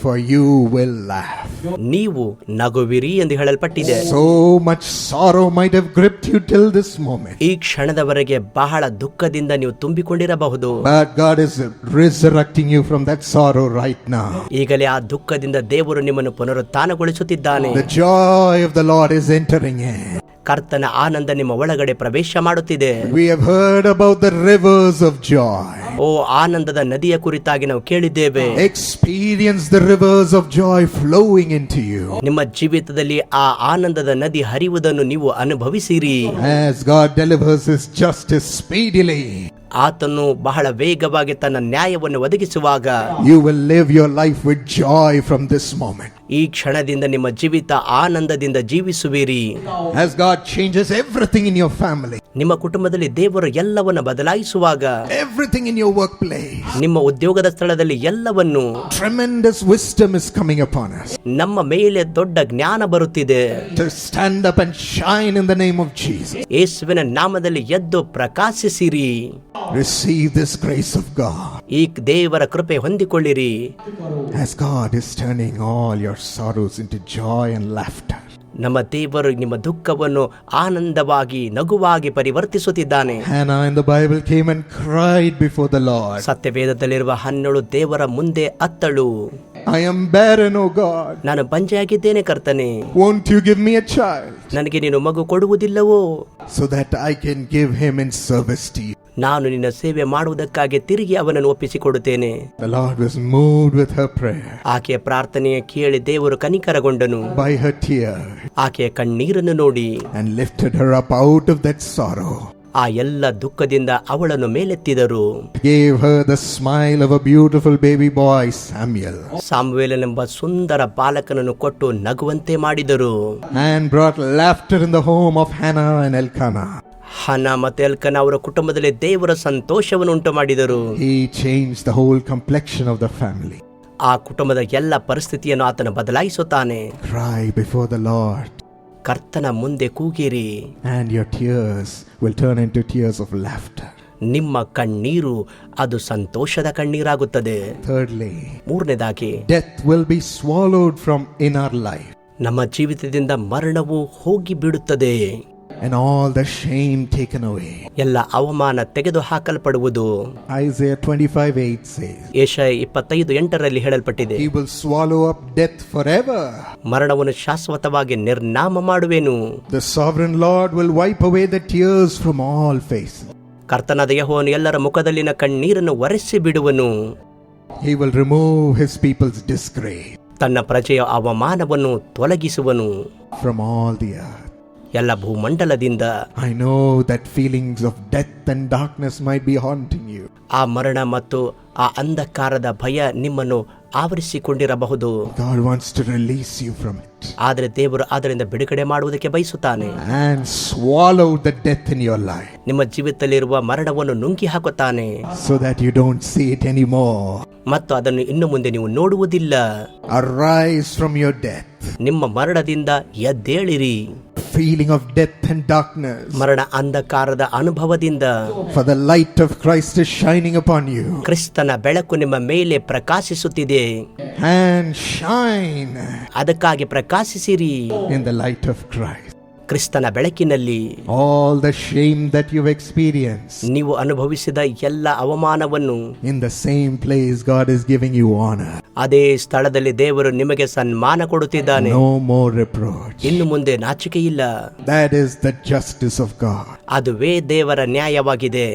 for you will laugh. ನೀವು ನಗುವಿರಿ ಎಂದು ಹೇಳಲ್ಪಟ್ಟಿದೆ. So much sorrow might have gripped you till this moment. ಈ ಕ್ಷಣದವರೆಗೆ ಬಹಳ ದುಃಖದಿಂದ ನೀವು ತುಂಬಿಕೊಂಡಿರಬಹುದು. But God is resurrecting you from that sorrow right now. ಈಗಲೇ ಆ ದುಃಖದಿಂದ ದೇವರು ನಿಮ್ಮನ್ನು ಪುನರುತ್ಥಾನಗೊಳಿಸುತ್ತಿದ್ದಾನೆ. The joy of the Lord is entering in. ಕರ್ತನ ಆನಂದ ನಿಮ್ಮ ಒಳಗಡೆ ಪ್ರವೇಶ ಮಾಡುತ್ತಿದೆ. We have heard about the rivers of joy. ಓ ಆನಂದದ ನದಿಯ ಕುರಿತಾಗಿ ನಾವು ಕೇಳಿದ್ದೇವೆ. Experience the rivers of joy flowing into you. ನಿಮ್ಮ ಜೀವಿತದಲ್ಲಿ ಆ ಆನಂದದ ನದಿ ಹರಿಯುವುದನ್ನು ನೀವು ಅನುಭವಿಸಿರಿ. As God delivers his justice speedily, ಆತನು ಬಹಳ ವೇಗವಾಗಿ ತನ್ನ ನ್ಯಾಯವನ್ನು ಒದಗಿಸುವಾಗ you will live your life with joy from this moment. ಈ ಕ್ಷಣದಿಂದ ನಿಮ್ಮ ಜೀವಿತ ಆನಂದದಿಂದ ಜೀವಿಸುವಿರಿ. As God changes everything in your family, ನಿಮ್ಮ ಕುಟುಂಬದಲ್ಲಿ ದೇವರು ಎಲ್ಲವನ್ನು ಬದಲಾಯಿಸುವಾಗ, everything in your workplace, ನಿಮ್ಮ ಉದ್ಯೋಗದ ಸ್ಥಳದಲ್ಲಿ ಎಲ್ಲವನ್ನು, tremendous wisdom is coming upon us. ನಮ್ಮ ಮೇಲೆ ದೊಡ್ಡ ಜ್ಞಾನ ಬರುತ್ತಿದೆ. To stand up and shine in the name of Jesus. ಯೇಸುವಿನ ನಾಮದಲ್ಲಿ ಎದ್ದು ಪ್ರಕಾಶಿಸಿರಿ. Receive this grace of God. ಈ ದೇವರ ಕೃಪೆ ಹೊಂದಿಕೊಳ್ಳಿರಿ. As God is turning all your sorrows into joy and laughter. ನಮ್ಮ ದೇವರು ನಿಮ್ಮ ದುಃಖವನ್ನು ಆನಂದವಾಗಿ ನಗುವಾಗಿ ಪರಿವರ್ತಿಸುತ್ತಿದ್ದಾನೆ. Hannah in the Bible came and cried before the Lord. ಸತ್ಯವೇದದಲ್ಲಿರುವ ಹನ್ನಳು ದೇವರ ಮುಂದೆ ಅತ್ತಳು, I am barren, O God. ನಾನು ಬಂಜೆಯಾಗಿದ್ದೇನೆ ಕರ್ತನೆ, Won't you give me a child ನನಗೆ ನೀನು ಮಗು ಕೊಡುವುದಿಲ್ಲವೋ, so that I can give him in service to you? ನಾನು ನಿನ್ನ ಸೇವೆ ಮಾಡುವುದಕ್ಕಾಗಿ ತಿರುಗಿ ಅವನನ್ನು ಒಪ್ಪಿಸಿಕೊಡುತ್ತೇನೆ. The Lord was moved with her prayer. ಆಕೆಯ ಪ್ರಾರ್ಥನೆಯ ಕೇಳಿ ದೇವರು ಕನಿಕರಗೊಂಡನು. By her tear, ಆಕೆಯ ಕಣ್ಣೀರನ್ನು ನೋಡಿ and lifted her up out of that sorrow. ಆ ಎಲ್ಲ ದುಃಖದಿಂದ ಅವಳನ್ನು ಮೇಲೆತ್ತಿದರು. Gave her the smile of a beautiful baby boy, Samuel. ಸಾಮುವೇಲನೆಂಬ ಸುಂದರ ಬಾಲಕನನ್ನು ಕೊಟ್ಟು ನಗುವಂತೆ ಮಾಡಿದರು. And brought laughter in the home of Hannah and Elkanah. ಹನ ಮತ್ತು ಎಲ್ಕನ ಅವರ ಕುಟುಂಬದಲ್ಲಿ ದೇವರ ಸಂತೋಷವನ್ನು ಉಂಟು ಮಾಡಿದರು. He changed the whole complexion of the family. ಆ ಕುಟುಂಬದ ಎಲ್ಲ ಪರಿಸ್ಥಿತಿಯನ್ನು ಆತನು ಬದಲಾಯಿಸುತ್ತಾನೆ. Cry before the Lord, ಕರ್ತನ ಮುಂದೆ ಕೂಗಿರಿ, and your tears will turn into tears of laughter. ನಿಮ್ಮ ಕಣ್ಣೀರು ಅದು ಸಂತೋಷದ ಕಣ್ಣೀರಾಗುತ್ತದೆ. Thirdly, ಮೂರನೇದಾಗಿ, death will be swallowed from in our life. ನಮ್ಮ ಜೀವಿತದಿಂದ ಮರಣವು ಹೋಗಿ ಬಿಡುತ್ತದೆ. And all the shame taken away. ಎಲ್ಲ ಅವಮಾನ ತೆಗೆದು ಹಾಕಲ್ಪಡುವುದು. Isaiah 25:8 says, Jeshaiah 25:8 ಹೇಳಲ್ಪಟ್ಟಿದೆ, He will swallow up death forever. ಮರಣವನ್ನು ಶಾಶ್ವತವಾಗಿ ನಿರ್ನಾಮ ಮಾಡುವೆನು. The sovereign Lord will wipe away the tears from all faces. ಕರ್ತನಾದ ಯೆಹೋವನು ಎಲ್ಲರ ಮುಖದಲ್ಲಿನ ಕಣ್ಣೀರನ್ನು ಒರೆಸಿ ಬಿಡುವನು. He will remove his people's disgrace ತನ್ನ ಪ್ರಜೆಯ ಅವಮಾನವನ್ನು ತೊಲಗಿಸುವನು from all the earth. ಎಲ್ಲ ಭೂಮಂಡಲದಿಂದ. I know that feelings of death and darkness might be haunting you. ಆ ಮರಣ ಮತ್ತು ಆ ಅಂಧಕಾರದ ಭಯ ನಿಮ್ಮನ್ನು ಆವರಿಸಿಕೊಂಡಿರಬಹುದು. God wants to release you from it. ಆದರೆ ದೇವರು ಅದರಿಂದ ಬಿಡುಗಡೆ ಮಾಡುವುದಕ್ಕೆ ಬಯಸುತ್ತಾನೆ and swallow the death in your life ನಿಮ್ಮ ಜೀವಿತದಲ್ಲಿರುವ ಮರಣವನ್ನು ನುಂಗಿ ಹಾಕುತ್ತಾನೆ so that you don't see it anymore. ಮತ್ತು ಅದನ್ನು ಇನ್ನು ಮುಂದೆ ನೀವು ನೋಡುವುದಿಲ್ಲ. Arise from your death. ನಿಮ್ಮ ಮರಣದಿಂದ ಎದ್ದೇಳಿರಿ. Feeling of death and darkness. ಮರಣ ಅಂಧಕಾರದ ಅನುಭವದಿಂದ. For the light of Christ is shining upon you. ಕ್ರಿಸ್ತನ ಬೆಳಕು ನಿಮ್ಮ ಮೇಲೆ ಪ್ರಕಾಶಿಸುತ್ತಿದೆ. And shine. ಅದಕ್ಕಾಗಿ ಪ್ರಕಾಶಿಸಿರಿ. In the light of Christ. ಕ್ರಿಸ್ತನ ಬೆಳಕಿನಲ್ಲಿ. All the shame that you've experienced. ನೀವು ಅನುಭವಿಸಿದ ಎಲ್ಲ ಅವಮಾನವನ್ನು. In the same place God is giving you honor. ಅದೇ ಸ್ಥಳದಲ್ಲಿ ದೇವರು ನಿಮಗೆ ಸನ್ಮಾನ ಕೊಡುತ್ತಿದ್ದಾನೆ. No more reproach. ಇನ್ನು ಮುಂದೆ ನಾಚಿಕೆ ಇಲ್ಲ. That is the justice of God. ಅದುವೇ ದೇವರ ನ್ಯಾಯವಾಗಿದೆ.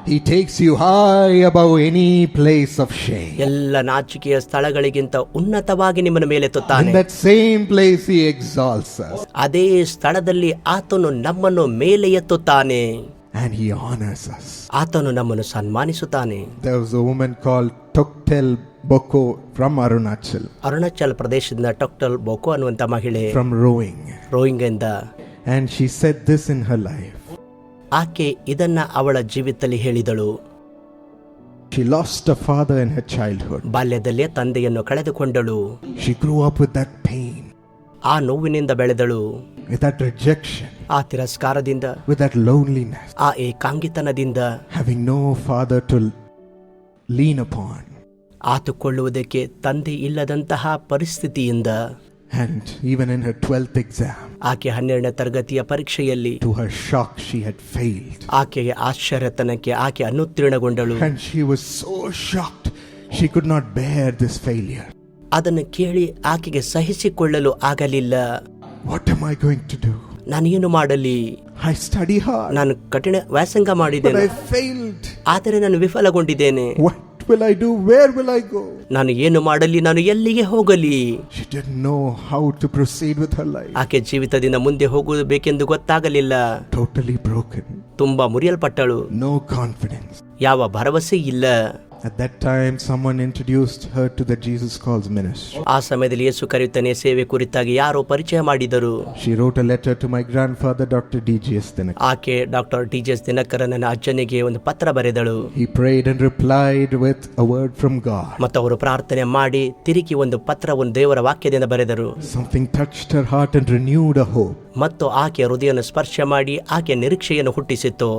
He takes you high above any place of shame. ಎಲ್ಲ ನಾಚಿಕೆಯ ಸ್ಥಳಗಳಿಗಿಂತ ಉನ್ನತವಾಗಿ ನಿಮ್ಮನ ಮೇಲೆ ಎತ್ತುತ್ತಾನೆ. In that same place he exalts us. ಅದೇ ಸ್ಥಳದಲ್ಲಿ ಆತನು ನಮ್ಮನ್ನು ಮೇಲೆ ಎತ್ತುತ್ತಾನೆ. And he honors us. ಆತನು ನಮ್ಮನ್ನು ಸನ್ಮಾನಿಸುತ್ತಾನೆ. There was a woman called Toktel Boko from Arunachal. Arunachal ಪ್ರದೇಶದಿಂದ ಟೊಕ್ಟಲ್ ಬೋಕೋ ಅನ್ನುವಂತ ಮಹಿಳೆ. From ರೋಯಿಂಗ್ ಇಂದ. And she said this in her life. ಆಕೆ ಇದನ್ನ ಅವಳ ಜೀವಿತದಲ್ಲಿ ಹೇಳಿದಳು. She lost a father in her childhood. ಬಾಲ್ಯದಲ್ಲೇ ತಂದೆಯನ್ನು ಕಳೆದುಕೊಂಡಳು. She grew up with that pain. ಆ ನೋವಿನಿಂದ ಬೆಳೆದಳು. With that rejection. ಆ ತಿರಸ್ಕಾರದಿಂದ. With that loneliness. ಆ ಏಕಾಂಗಿತನದಿಂದ. Having no father to lean upon. ಆತುಕೊಳ್ಳುವುದಕ್ಕೆ ತಂದೆ ಇಲ್ಲದಂತಹ ಪರಿಸ್ಥಿತಿಯಿಂದ. And even in her 12th exam. ಆಕೆ 12ನೇ ತರಗತಿಯ ಪರೀಕ್ಷೆಯಲ್ಲಿ. To her shock she had failed. ಆಕೆಯ ಆಶ್ಚರ್ಯತನಕ್ಕೆ ಆಕೆ ಅನುತ್ತೀರ್ಣಗೊಂಡಳು. And she was so shocked. She could not bear this failure. ಅದನ್ನು ಕೇಳಿ ಆಕೆಗೆ ಸಹಿಸಿಕೊಳ್ಳಲು ಆಗಲಿಲ್ಲ. What am I going to do? ನಾನು ಏನು ಮಾಡಲಿ? I study hard. ನಾನು ಕಠಿಣ ವ್ಯಾಸಂಗ ಮಾಡಿದ್ದೇನೆ. But I failed. ಆದರೆ ನಾನು ವಿಫಲಗೊಂಡಿದ್ದೇನೆ. What will I do? Where will I go? ನಾನು ಏನು ಮಾಡಲಿ? ನಾನು ಎಲ್ಲಿಗೆ ಹೋಗಲಿ? She didn't know how to proceed with her life. ಆಕೆ ಜೀವಿತದಿಂದ ಮುಂದೆ ಹೋಗಬೇಕೆಂದು ಗೊತ್ತಾಗಲಿಲ್ಲ. Totally broken. ತುಂಬಾ ಮುರಿಯಲ್ಪಟ್ಟಳು. No confidence. ಯಾವ ಭರವಸೆ ಇಲ್ಲ. At that time someone introduced her to the Jesus Calls ministry. ಆ ಸಮಯದಲ್ಲಿ ಯೇಸು ಕರೆಯುತ್ತಾನೆ ಸೇವೆ ಕುರಿತಾಗಿ ಯಾರೋ ಪರಿಚಯ ಮಾಡಿದರು. She wrote a letter to my grandfather Dr. D.G.S. Dinakar. ಆಕೆ ಡಾಕ್ಟರ್ ಡಿ.ಜಿ.ಎಸ್. ದಿನಕರ ನನ್ನ ಅಜ್ಜನಿಗೆ ಒಂದು ಪತ್ರ ಬರೆದಳು. He prayed and replied with a word from God. ಮತ್ತು ಅವರು ಪ್ರಾರ್ಥನೆ ಮಾಡಿ ತಿರುಗಿ ಒಂದು ಪತ್ರವನ್ನು ದೇವರ ವಾಕ್ಯದಿಂದ ಬರೆದರು. Something touched her heart and renewed a hope. ಮತ್ತು ಆಕೆ ಹೃದಯವನ್ನು ಸ್ಪರ್ಶ ಮಾಡಿ ಆಕೆ ನಿರೀಕ್ಷೆಯನ್ನು ಹುಟ್ಟಿಸಿತು.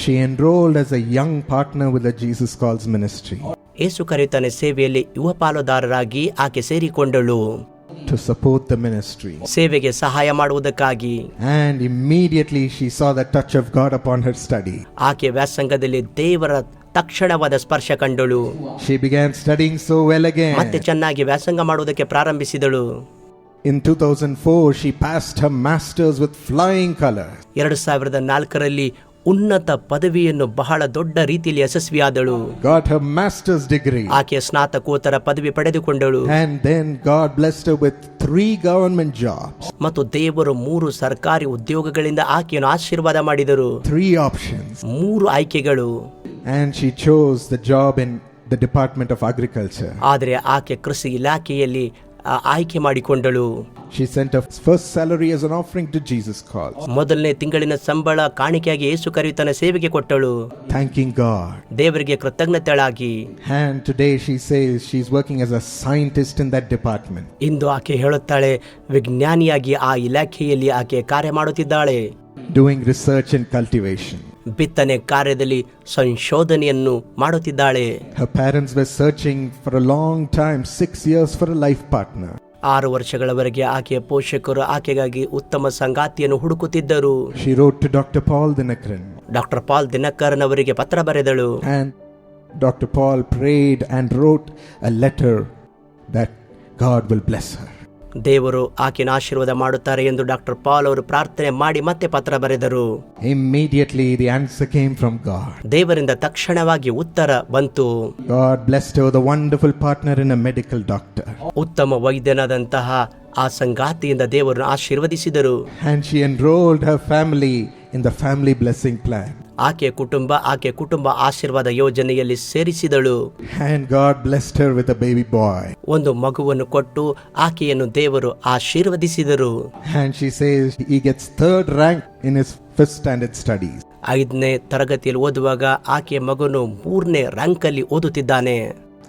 She enrolled as a young partner with the Jesus Calls ministry. ಯೇಸು ಕರೆಯುತ್ತಾನೆ ಸೇವೆಯಲ್ಲಿ ಯುವ ಪಾಲುದಾರರಾಗಿ ಆಕೆ ಸೇರಿಕೊಂಡಳು. To support the ministry. ಸೇವೆಗೆ ಸಹಾಯ ಮಾಡುವುದಕ್ಕಾಗಿ. And immediately she saw the touch of God upon her study. ಆಕೆ ವ್ಯಾಸಂಗದಲ್ಲಿ ದೇವರ ತಕ್ಷಣವಾದ ಸ್ಪರ್ಶ ಕಂಡಳು. She began studying so well again. ಮತ್ತೆ ಚೆನ್ನಾಗಿ ವ್ಯಾಸಂಗ ಮಾಡುವುದಕ್ಕೆ ಪ್ರಾರಂಭಿಸಿದಳು. In 2004 she passed her masters with flying colors. 2004ರಲ್ಲಿ ಉನ್ನತ ಪದವಿಯನ್ನು ಬಹಳ ದೊಡ್ಡ ರೀತಿಯಲ್ಲಿ ಯಶಸ್ವಿಯಾದಳು. Got her master's degree. ಆಕೆ ಸ್ನಾತಕೋತ್ತರ ಪದವಿ ಪಡೆದುಕೊಂಡಳು. And then God blessed her with 3 government jobs. ಮತ್ತು ದೇವರು 3 ಸರ್ಕಾರಿ ಉದ್ಯೋಗಗಳಿಂದ ಆಕೆಯನ್ನು ಆಶೀರ್ವಾದ ಮಾಡಿದರು. 3 options. 3 ಆಯ್ಕೆಗಳು. And she chose the job in the Department of Agriculture. ಆದರೆ ಆಕೆ ಕೃಷಿ ಇಲಾಖೆಯಲ್ಲಿ ಆಯ್ಕೆ ಮಾಡಿಕೊಂಡಳು. She sent her first salary as an offering to Jesus Calls. ಮೊದಲನೇ ತಿಂಗಳಿನ ಸಂಬಳ ಕಾಣಿಕೆಯಾಗಿ ಯೇಸು ಕರೆಯುತ್ತಾನೆ ಸೇವೆಗೆ ಕೊಟ್ಟಳು. Thanking God. ದೇವರಿಗೆ ಕೃತಜ್ಞತೆಯಾಗಿ. And today she says she's working as a scientist in that department. ಇಂದು ಆಕೆ ಹೇಳುತ್ತಾಳೆ ವಿಜ್ಞಾನಿಯಾಗಿ ಆ ಇಲಾಖೆಯಲ್ಲಿ ಆಕೆ ಕಾರ್ಯ ಮಾಡುತ್ತಿದ್ದಾಳೆ. Doing research and cultivation. ಬಿತ್ತನೆ ಕಾರ್ಯದಲ್ಲಿ ಸಂಶೋಧನೆಯನ್ನು ಮಾಡುತ್ತಿದ್ದಾಳೆ. Her parents were searching for a long time, 6 years, for a life partner. 6 ವರ್ಷಗಳವರೆಗೆ ಆಕೆಯ ಪೋಷಕರು ಆಕೆಗಾಗಿ ಉತ್ತಮ ಸಂಗಾತಿಯನ್ನು ಹುಡುಕುತ್ತಿದ್ದರು. She wrote to Dr. Paul Dinakaran. Doctor Paul Dinakaran ಅವರಿಗೆ ಪತ್ರ ಬರೆದಳು. And Dr. Paul prayed and wrote a letter that God will bless her. ದೇವರು ಆಕೆನ ಆಶೀರ್ವಾದ ಮಾಡುತ್ತಾರೆ ಎಂದು ಡಾಕ್ಟರ್ ಪಾಲ್ ಅವರು ಪ್ರಾರ್ಥನೆ ಮಾಡಿ ಮತ್ತೆ ಪತ್ರ ಬರೆದರು. Immediately the answer came from God. ದೇವರಿಂದ ತಕ್ಷಣವಾಗಿ ಉತ್ತರ ಬಂತು. God blessed her with a wonderful partner in a medical doctor. ಉತ್ತಮ ವೈದ್ಯನಾದಂತಹ ಆ ಸಂಗಾತಿಯಿಂದ ದೇವರನ್ನು ಆಶೀರ್ವದಿಸಿದರು. And she enrolled her family in the family blessing plan. ಆಕೆ ಕುಟುಂಬ ಆಶೀರ್ವಾದ ಯೋಜನೆಯಲ್ಲಿ ಸೇರಿಸಿದಳು. And God blessed her with a baby boy. ಒಂದು ಮಗುವನ್ನು ಕೊಟ್ಟು ಆಕೆಯನ್ನು ದೇವರು ಆಶೀರ್ವದಿಸಿದರು. And she says he gets 3rd rank in his 5th standard studies. 5ನೇ ತರಗತಿಯಲ್ಲಿ ಓದುವಾಗ ಆಕೆಯ ಮಗನು 3ನೇ ರ್ಯಾಂಕ್ ಅಲ್ಲಿ ಓದುತ್ತಿದ್ದಾನೆ.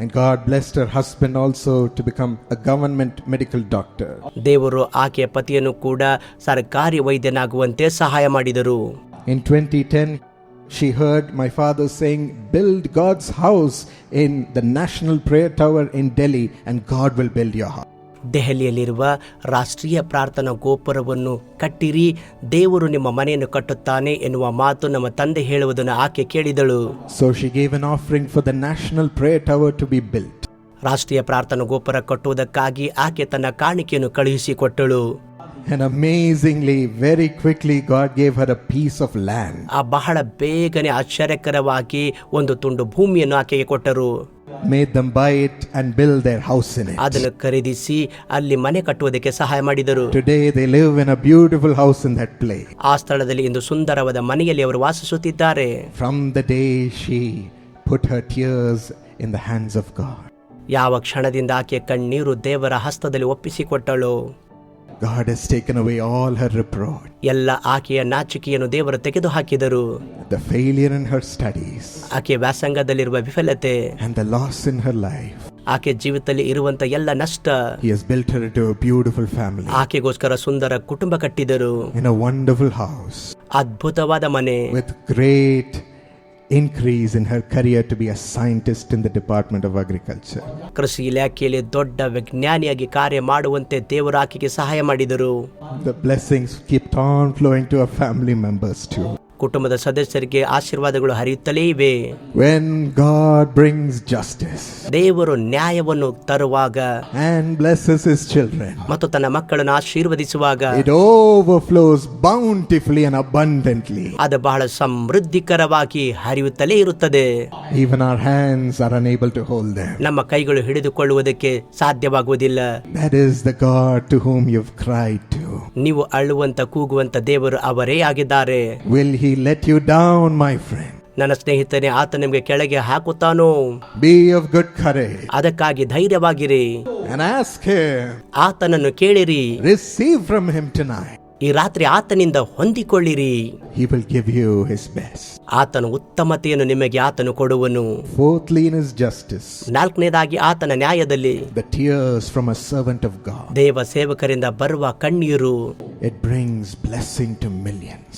And God blessed her husband also to become a government medical doctor. ದೇವರು ಆಕೆಯ ಪತಿಯನ್ನು ಕೂಡ ಸರ್ಕಾರಿ ವೈದ್ಯನಾಗುವಂತೆ ಸಹಾಯ ಮಾಡಿದರು. In 2010 she heard my father saying, build God's house in the National Prayer Tower in Delhi and God will build your house. ದೆಹಲಿಯಲ್ಲಿರುವ ರಾಷ್ಟ್ರೀಯ ಪ್ರಾರ್ಥನಾ ಗೋಪುರವನ್ನು ಕಟ್ಟಿರಿ, ದೇವರು ನಿಮ್ಮ ಮನೆಯನ್ನು ಕಟ್ಟುತ್ತಾನೆ ಎನ್ನುವ ಮಾತು ನಮ್ಮ ತಂದೆ ಹೇಳುವುದನ್ನು ಆಕೆ ಕೇಳಿದಳು. So she gave an offering for the National Prayer Tower to be built. ರಾಷ್ಟ್ರೀಯ ಪ್ರಾರ್ಥನಾ ಗೋಪುರ ಕಟ್ಟುವುದಕ್ಕಾಗಿ ಆಕೆ ತನ್ನ ಕಾಣಿಕೆಯನ್ನು ಕಳುಹಿಸಿಕೊಟ್ಟಳು. And amazingly, very quickly, God gave her a piece of land. ಬಹಳ ಬೇಗನೆ ಆಶ್ಚರ್ಯಕರವಾಗಿ ಒಂದು ತುಂಡು ಭೂಮಿಯನ್ನು ಆಕೆಗೆ ಕೊಟ್ಟರು. Made them buy it and build their house in it. ಅದನ್ನು ಖರೀದಿಸಿ ಅಲ್ಲಿ ಮನೆ ಕಟ್ಟುವುದಕ್ಕೆ ಸಹಾಯ ಮಾಡಿದರು. Today they live in a beautiful house in that place. ಆ ಸ್ಥಳದಲ್ಲಿ ಇಂದು ಸುಂದರವಾದ ಮನೆಯಲ್ಲಿ ಅವರು ವಾಸಿಸುತ್ತಿದ್ದಾರೆ. From the day she put her tears in the hands of God. ಯಾವ ಕ್ಷಣದಿಂದ ಆಕೆ ಕಣ್ಣೀರು ದೇವರ ಹಸ್ತದಲ್ಲಿ ಒಪ್ಪಿಸಿಕೊಟ್ಟಳು. God has taken away all her reproach. ಎಲ್ಲ ಆಕೆಯ ನಾಚಿಕೆಯನ್ನು ದೇವರು ತೆಗೆದು ಹಾಕಿದರು. The failure in her studies. ಆಕೆ ವ್ಯಾಸಂಗದಲ್ಲಿರುವ ವಿಫಲತೆ. And the loss in her life. ಆಕೆ ಜೀವಿತದಲ್ಲಿ ಇರುವಂತ ಎಲ್ಲ ನಷ್ಟ. He has built her into a beautiful family. ಆಕೆಗೋಸ್ಕರ ಸುಂದರ ಕುಟುಂಬ ಕಟ್ಟಿದರು. In a wonderful house. ಅದ್ಭುತವಾದ ಮನೆ. With great increase in her career to be a scientist in the Department of Agriculture. ಕೃಷಿ ಇಲಾಖೆಯಲ್ಲಿ ದೊಡ್ಡ ವಿಜ್ಞಾನಿಯಾಗಿ ಕಾರ್ಯ ಮಾಡುವಂತೆ ದೇವರು ಆಕೆಗೆ ಸಹಾಯ ಮಾಡಿದರು. The blessings kept on flowing to her family members too. ಕುಟುಂಬದ ಸದಸ್ಯರಿಗೆ ಆಶೀರ್ವಾದಗಳು ಹರಿಯುತ್ತಲೇ ಇವೆ. When God brings justice, ದೇವರು ನ್ಯಾಯವನ್ನು ತರುವಾಗ and blesses his children, ಮತ್ತು ತನ್ನ ಮಕ್ಕಳನ್ನು ಆಶೀರ್ವದಿಸುವಾಗ it overflows bountifully and abundantly. ಅದು ಬಹಳ ಸಮೃದ್ಧಿಕರವಾಗಿ ಹರಿಯುತ್ತಲೇ ಇರುತ್ತದೆ. Even our hands are unable to hold them. ನಮ್ಮ ಕೈಗಳು ಹಿಡಿದುಕೊಳ್ಳುವುದಕ್ಕೆ ಸಾಧ್ಯವಾಗುವುದಿಲ್ಲ. That is the God to whom you've cried to. ನೀವು ಅಳುವಂತ ಕೂಗುವಂತ ದೇವರು ಅವರೇ ಆಗಿದ್ದಾರೆ. Will he let you down, my friend? ನನ್ನ ಸ್ನೇಹಿತನೇ, ಆತ ನಿಮಗೆ ಕೆಳಗೆ ಹಾಕುತ್ತಾನೋ? Be of good courage. ಅದಕ್ಕಾಗಿ ಧೈರ್ಯವಾಗಿರಿ. And ask him. ಆತನನ್ನು ಕೇಳಿರಿ. Receive from him tonight. ಈ ರಾತ್ರಿ ಆತನಿಂದ ಹೊಂದಿಕೊಳ್ಳಿರಿ. He will give you his best. ಆತನು ಉತ್ತಮತೆಯನ್ನು ನಿಮಗೆ ಆತನು ಕೊಡುವನು. Fourthly, in his justice. 4ನೇದಾಗಿ ಆತನ ನ್ಯಾಯದಲ್ಲಿ The tears from a servant of God. ದೇವ ಸೇವಕರಿಂದ ಬರುವ ಕಣ್ಣೀರು. It brings blessing to millions.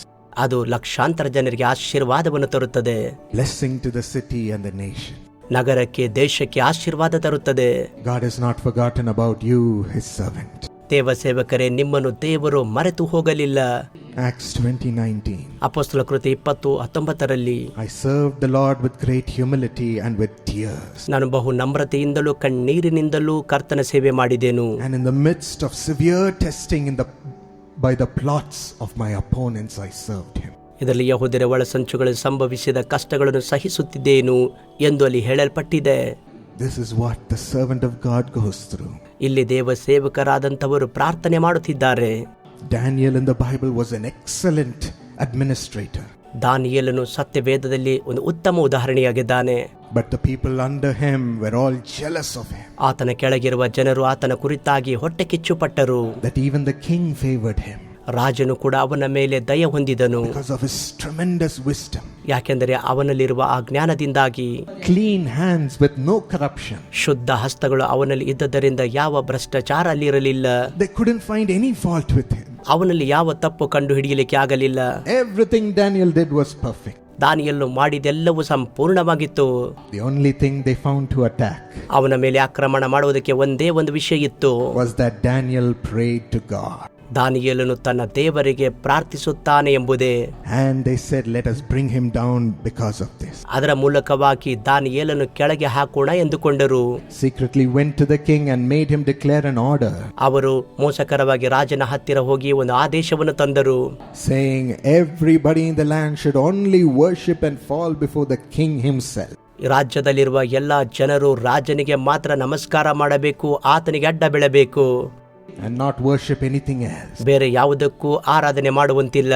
ಅದು ಲಕ್ಷಾಂತರ ಜನರಿಗೆ ಆಶೀರ್ವಾದವನ್ನು ತರುತ್ತದೆ. Blessing to the city and the nation. ನಗರಕ್ಕೆ, ದೇಶಕ್ಕೆ ಆಶೀರ್ವಾದ ತರುತ್ತದೆ. God has not forgotten about you, his servant. ದೇವ ಸೇವಕರೇ, ನಿಮ್ಮನ್ನು ದೇವರು ಮರೆತು ಹೋಗಲಿಲ್ಲ. Acts 20:19. ಅಪೊಸ್ತಲ ಕೃತಿ 20:19 I served the Lord with great humility and with tears. ನಾನು ಬಹು ನಮ್ರತೆಯಿಂದಲೂ ಕಣ್ಣೀರಿನಿಂದಲೂ ಕರ್ತನ ಸೇವೆ ಮಾಡಿದೆನು. And in the midst of severe testing by the plots of my opponents, I served him. ಇದರಲ್ಲಿ ಯಹೂದ್ಯರ ಒಳಸಂಚುಗಳಲ್ಲಿ ಸಂಭವಿಸಿದ ಕಷ್ಟಗಳನ್ನು ಸಹಿಸುತ್ತಿದ್ದೇನು ಎಂದು ಅಲ್ಲಿ ಹೇಳಲ್ಪಟ್ಟಿದೆ. This is what the servant of God goes through. ಇಲ್ಲಿ ದೇವ ಸೇವಕರಾದಂತವರು ಪ್ರಾರ್ಥನೆ ಮಾಡುತ್ತಿದ್ದಾರೆ. Daniel in the Bible was an excellent administrator. ದಾನಿಯೇಲನು ಸತ್ಯವೇದದಲ್ಲಿ ಒಂದು ಉತ್ತಮ ಉದಾಹರಣೆಯಾಗಿದ್ದಾನೆ. But the people under him were all jealous of him. ಆತನ ಕೆಳಗಿರುವ ಜನರು ಆತನ ಕುರಿತಾಗಿ ಹೊಟ್ಟೆ ಕಿಚ್ಚುಪಟ್ಟರು. That even the king favored him. ರಾಜನು ಕೂಡ ಅವನ ಮೇಲೆ ದಯ ಹೊಂದಿದನು. Because of his tremendous wisdom. ಯಾಕೆಂದರೆ ಅವನಲ್ಲಿರುವ ಆ ಜ್ಞಾನದಿಂದಾಗಿ. Clean hands with no corruption. ಶುದ್ಧ ಹಸ್ತಗಳು ಅವನಲ್ಲಿ ಇದ್ದದರಿಂದ ಯಾವ ಭ್ರಷ್ಟಾಚಾರ ಅಲ್ಲಿರಲಿಲ್ಲ. They couldn't find any fault with him. ಅವನಲ್ಲಿ ಯಾವ ತಪ್ಪು ಕಂಡು ಹಿಡಿಯಲಿಕ್ಕೆ ಆಗಲಿಲ್ಲ. Everything Daniel did was perfect. ದಾನಿಯೇಲನು ಮಾಡಿದೆಲ್ಲವೂ ಸಂಪೂರ್ಣವಾಗಿತ್ತು. The only thing they found to attack ಅವನ ಮೇಲೆ ಆಕ್ರಮಣ ಮಾಡುವುದಕ್ಕೆ ಒಂದೇ ಒಂದು ವಿಷಯ ಇತ್ತು. was that Daniel prayed to God. ದಾನಿಯೇಲನು ತನ್ನ ದೇವರಿಗೆ ಪ್ರಾರ್ಥಿಸುತ್ತಾನೆ ಎಂಬುದೇ. And they said, let us bring him down because of this. ಅದರ ಮೂಲಕವಾಗಿ ದಾನಿಯೇಲನು ಕೆಳಗೆ ಹಾಕೋಣ ಎಂದುಕೊಂಡರು. Secretly went to the king and made him declare an order. ಅವರು ಮೋಸಕರವಾಗಿ ರಾಜನ ಹತ್ತಿರ ಹೋಗಿ ಒಂದು ಆದೇಶವನ್ನು ತಂದರು. Saying everybody in the land should only worship and fall before the king himself. ರಾಜ್ಯದಲ್ಲಿರುವ ಎಲ್ಲಾ ಜನರು ರಾಜನಿಗೆ ಮಾತ್ರ ನಮಸ್ಕಾರ ಮಾಡಬೇಕು, ಆತನಿಗೆ ಅಡ್ಡ ಬೀಳಬೇಕು. and not worship anything else. ಬೇರೆ ಯಾವುದಕ್ಕೂ ಆರಾಧನೆ ಮಾಡುವಂತಿಲ್ಲ.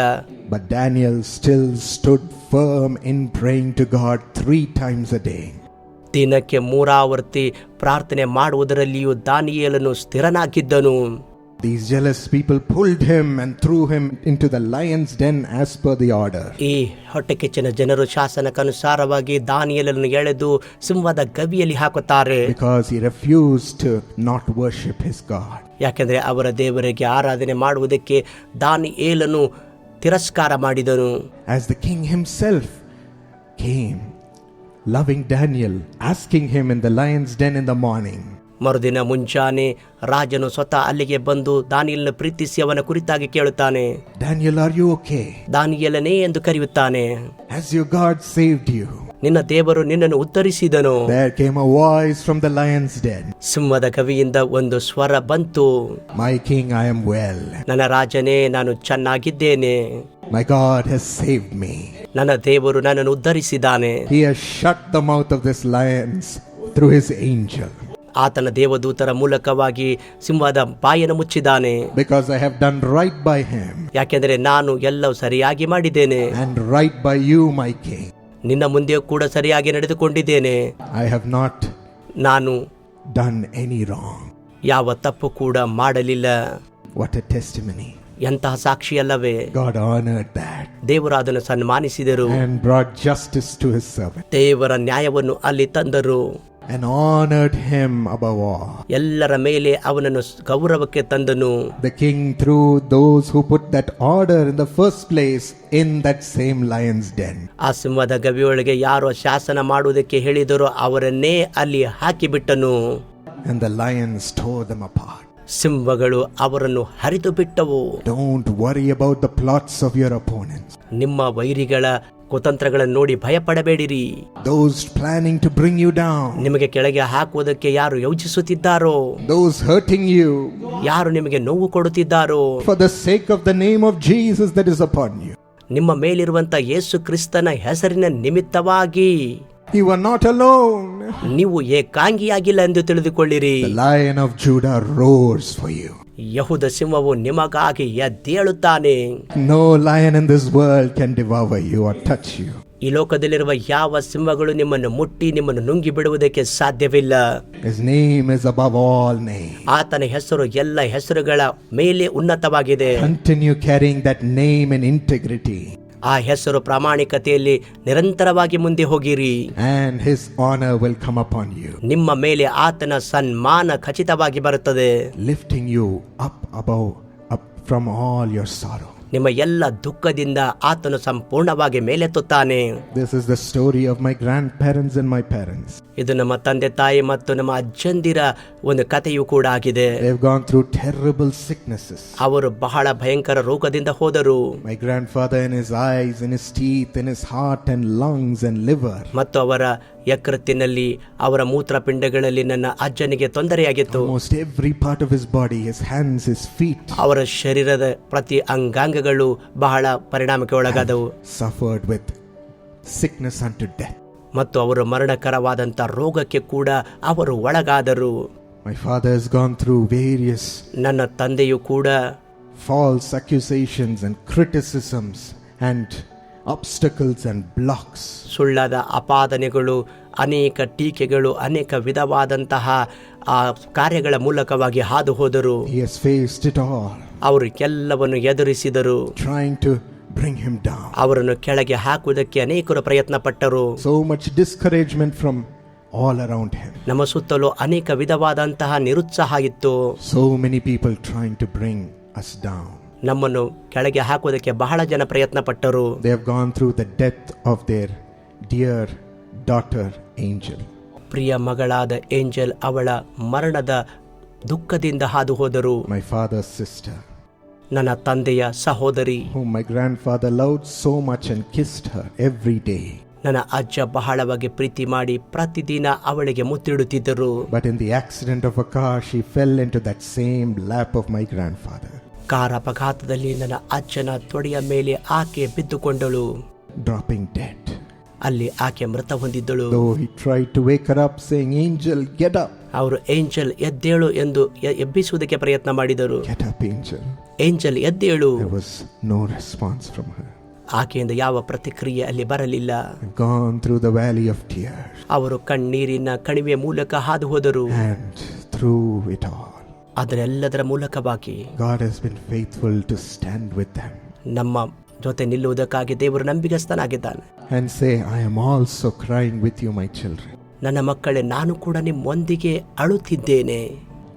But Daniel still stood firm in praying to God 3 times a day. ದಿನಕ್ಕೆ 3 ಆವರ್ತಿ ಪ್ರಾರ್ಥನೆ ಮಾಡುವುದರಲ್ಲಿಯೂ ದಾನಿಯೇಲನು ಸ್ಥಿರನಾಗಿದ್ದನು. These jealous people pulled him and threw him into the lion's den as per the order. ಈ ಹೊಟ್ಟೆಕಿಚ್ಚಿನ ಜನರು ಶಾಸನಕ್ಕನುಸಾರವಾಗಿ ದಾನಿಯೇಲನನ್ನು ಎಳೆದು ಸಿಂಹದ ಗವಿಯಲ್ಲಿ ಹಾಕುತ್ತಾರೆ. Because he refused to not worship his God. ಯಾಕೆಂದರೆ ಅವರ ದೇವರಿಗೆ ಆರಾಧನೆ ಮಾಡುವುದಕ್ಕೆ ದಾನಿಯೇಲನು ತಿರಸ್ಕಾರ ಮಾಡಿದನು. As the king himself came, loving Daniel, asking him in the lion's den in the morning. ಮರುದಿನ ಮುಂಚಾನೆ ರಾಜನು ಸ್ವತಃ ಅಲ್ಲಿಗೆ ಬಂದು ದಾನಿಯೇಲನ ಪ್ರೀತಿಸಿ ಅವನ ಕುರಿತಾಗಿ ಕೇಳುತ್ತಾನೆ. Daniel, are you okay? ದಾನಿಯೇಲನೇ ಎಂದು ಕರೆಯುತ್ತಾನೆ. Has your God saved you? ನಿನ್ನ ದೇವರು ನಿನ್ನನ್ನು ಉತ್ತರಿಸಿದನು. There came a voice from the lion's den. ಸಿಂಹದ ಗವಿಯಿಂದ ಒಂದು ಸ್ವರ ಬಂತು. My king, I am well. ನನ್ನ ರಾಜನೇ, ನಾನು ಚೆನ್ನಾಗಿದ್ದೇನೆ. My God has saved me. ನನ್ನ ದೇವರು ನನ್ನನ್ನು ಉದ್ಧರಿಸಿದ್ದಾನೆ. He has shut the mouth of this lions through his angel. ಆತನ ದೇವದೂತರ ಮೂಲಕವಾಗಿ ಸಿಂಹದ ಬಾಯನ್ನು ಮುಚ್ಚಿದ್ದಾನೆ. Because I have done right by him. ಯಾಕೆಂದರೆ ನಾನು ಎಲ್ಲವೂ ಸರಿಯಾಗಿ ಮಾಡಿದ್ದೇನೆ. And right by you, my king. ನಿನ್ನ ಮುಂದೆಯೂ ಕೂಡ ಸರಿಯಾಗಿ ನಡೆದುಕೊಂಡಿದ್ದೇನೆ. I have not ನಾನು done any wrong. ಯಾವ ತಪ್ಪು ಕೂಡ ಮಾಡಲಿಲ್ಲ. What a testimony. ಎಂತಹ ಸಾಕ್ಷಿಯಲ್ಲವೇ. God honored that. ದೇವರು ಅದನ್ನು ಸನ್ಮಾನಿಸಿದರು. And brought justice to his servant. ದೇವರ ನ್ಯಾಯವನ್ನು ಅಲ್ಲಿ ತಂದರು. And honored him above all. ಎಲ್ಲರ ಮೇಲೆ ಅವನನ್ನು ಗೌರವಕ್ಕೆ ತಂದನು. The king threw those who put that order in the first place in that same lion's den. ಆ ಸಿಂಹದ ಗವಿಯೊಳಗೆ ಯಾರು ಶಾಸನ ಮಾಡುವುದಕ್ಕೆ ಹೇಳಿದರೋ ಅವರನ್ನೇ ಅಲ್ಲಿ ಹಾಕಿಬಿಟ್ಟನು. And the lions tore them apart. ಸಿಂಹಗಳು ಅವರನ್ನು ಹರಿದು ಬಿಟ್ಟವು. Don't worry about the plots of your opponents. ನಿಮ್ಮ ವೈರಿಗಳ ಕುತಂತ್ರಗಳನ್ನು ನೋಡಿ ಭಯಪಡಬೇಡಿರಿ. Those planning to bring you down. ನಿಮಗೆ ಕೆಳಗೆ ಹಾಕುವುದಕ್ಕೆ ಯಾರು ಯೋಚಿಸುತ್ತಿದ್ದಾರೋ, Those hurting you. ಯಾರು ನಿಮಗೆ ನೋವು ಕೊಡುತ್ತಿದ್ದಾರೋ, For the sake of the name of Jesus that is upon you. ನಿಮ್ಮ ಮೇಲಿರುವಂತ ಯೇಸು ಕ್ರಿಸ್ತನ ಹೆಸರಿನ ನಿಮಿತ್ತವಾಗಿ You are not alone. ನೀವು ಏಕಾಂಗಿಯಾಗಿಲ್ಲ ಎಂದು ತಿಳಿದುಕೊಳ್ಳಿರಿ. The Lion of Judah roars for you. ಯಹೂದ ಸಿಂಹವು ನಿಮಗಾಗಿ ಎದ್ದೇಳುತ್ತಾನೆ. No lion in this world can devour you or touch you. ಈ ಲೋಕದಲ್ಲಿರುವ ಯಾವ ಸಿಂಹಗಳು ನಿಮ್ಮನ್ನು ಮುಟ್ಟಿ ನಿಮ್ಮನ್ನು ನುಂಗಿ ಬಿಡುವುದಕ್ಕೆ ಸಾಧ್ಯವಿಲ್ಲ. His name is above all names. ಆತನ ಹೆಸರು ಎಲ್ಲ ಹೆಸರುಗಳ ಮೇಲೆ ಉನ್ನತವಾಗಿದೆ. Continue carrying that name in integrity. ಆ ಹೆಸರು ಪ್ರಾಮಾಣಿಕತೆಯಲ್ಲಿ ನಿರಂತರವಾಗಿ ಮುಂದೆ ಹೋಗಿರಿ. And his honor will come upon you. ನಿಮ್ಮ ಮೇಲೆ ಆತನ ಸನ್ಮಾನ ಖಚಿತವಾಗಿ ಬರುತ್ತದೆ. Lifting you up from all your sorrow. ನಿಮ್ಮ ಎಲ್ಲ ದುಃಖದಿಂದ ಆತನು ಸಂಪೂರ್ಣವಾಗಿ ಮೇಲೆತ್ತುತ್ತಾನೆ. This is the story of my grandparents and my parents. ಇದು ನಮ್ಮ ತಂದೆ ತಾಯಿ ಮತ್ತು ನಮ್ಮ ಅಜ್ಜಂದಿರ ಒಂದು ಕಥೆಯೂ ಕೂಡ ಆಗಿದೆ. They have gone through terrible sicknesses. ಅವರು ಬಹಳ ಭಯಂಕರ ರೋಗದಿಂದ ಹೋದರು. My grandfather in his eyes, in his teeth, in his heart and lungs and liver. ಮತ್ತು ಅವರ ಯಕೃತ್ತಿನಲ್ಲಿ ಅವರ ಮೂತ್ರಪಿಂಡಗಳಲ್ಲಿ ನನ್ನ ಅಜ್ಜನಿಗೆ ತೊಂದರೆಯಾಗಿತ್ತು. Almost every part of his body, his hands, his feet, ಅವರ ಶರೀರದ ಪ್ರತಿ ಅಂಗಾಂಗಗಳು ಬಹಳ ಪರಿಣಾಮಕ್ಕೆ ಒಳಗಾದವು. suffered with sickness unto death. ಮತ್ತು ಅವರು ಮರಣಕರವಾದಂಥ ರೋಗಕ್ಕೆ ಕೂಡ ಅವರು ಒಳಗಾದರು. My father has gone through various ನನ್ನ ತಂದೆಯು ಕೂಡ false accusations and criticisms and obstacles and blocks. ಸುಳ್ಳಾದ ಅಪಾದನೆಗಳು, ಅನೇಕ ಟೀಕೆಗಳು, ಅನೇಕ ವಿಧವಾದಂತಹ ಆ ಕಾರ್ಯಗಳ ಮೂಲಕವಾಗಿ ಹಾದು ಹೋದರು. He has faced it all. ಅವರು ಎಲ್ಲವನ್ನು ಎದುರಿಸಿದರು. Trying to bring him down. ಅವರನ್ನು ಕೆಳಗೆ ಹಾಕುವುದಕ್ಕೆ ಅನೇಕರು ಪ್ರಯತ್ನ ಪಟ್ಟರು. So much discouragement from all around him. ನಮ್ಮ ಸುತ್ತಲೂ ಅನೇಕ ವಿಧವಾದಂತಹ ನಿರುತ್ಸಾಹ ಇತ್ತು. So many people trying to bring us down. ನಮ್ಮನ್ನು ಕೆಳಗೆ ಹಾಕುವುದಕ್ಕೆ ಬಹಳ ಜನ ಪ್ರಯತ್ನ ಪಟ್ಟರು. They have gone through the death of their dear daughter Angel. ಪ್ರಿಯ ಮಗಳಾದ ಏಂಜಲ್ ಅವಳ ಮರಣದ ದುಃಖದಿಂದ ಹಾದು ಹೋದರು. My father's sister, ನನ್ನ ತಂದೆಯ ಸಹೋದರಿ, whom my grandfather loved so much and kissed her every day. ನನ್ನ ಅಜ್ಜ ಬಹಳವಾಗಿ ಪ್ರೀತಿ ಮಾಡಿ ಪ್ರತಿದಿನ ಅವಳಿಗೆ ಮುತ್ತಿಡುತ್ತಿದ್ದರು. But in the accident of a car, she fell into that same lap of my grandfather. Car ಅಪಘಾತದಲ್ಲಿ ನನ್ನ ಅಜ್ಜನ ತೊಡೆಯ ಮೇಲೆ ಆಕೆ ಬಿದ್ದುಕೊಂಡಳು. Dropping dead. ಅಲ್ಲಿ ಆಕೆ ಮೃತ ಹೊಂದಿದ್ದಳು. Though he tried to wake her up saying, "Angel, get up." ಅವರು ಏಂಜಲ್ ಎದ್ದೇಳು ಎಂದು ಎಬ್ಬಿಸುವುದಕ್ಕೆ ಪ್ರಯತ್ನ ಮಾಡಿದರು. "Get up, angel." ಏಂಜಲ್ ಎದ್ದೇಳು. There was no response from her. ಆಕೆಯಿಂದ ಯಾವ ಪ್ರತಿಕ್ರಿಯೆ ಅಲ್ಲಿ ಬರಲಿಲ್ಲ. Gone through the valley of tears. ಅವರು ಕಣ್ಣೀರಿನ ಕಣಿವೆಯ ಮೂಲಕ ಹಾದು ಹೋದರು. And through it all, ಅದರೆಲ್ಲದರ ಮೂಲಕವಾಗಿ God has been faithful to stand with them. ನಮ್ಮ ಜೊತೆ ನಿಲ್ಲುವುದಕ್ಕಾಗಿ ದೇವರು ನಂಬಿಗಸ್ತನಾಗಿದ್ದಾನೆ. And say, "I am also crying with you, my children." ನನ್ನ ಮಕ್ಕಳೇ, ನಾನು ಕೂಡ ನಿಮ್ಮೊಂದಿಗೆ ಅಳುತ್ತಿದ್ದೇನೆ.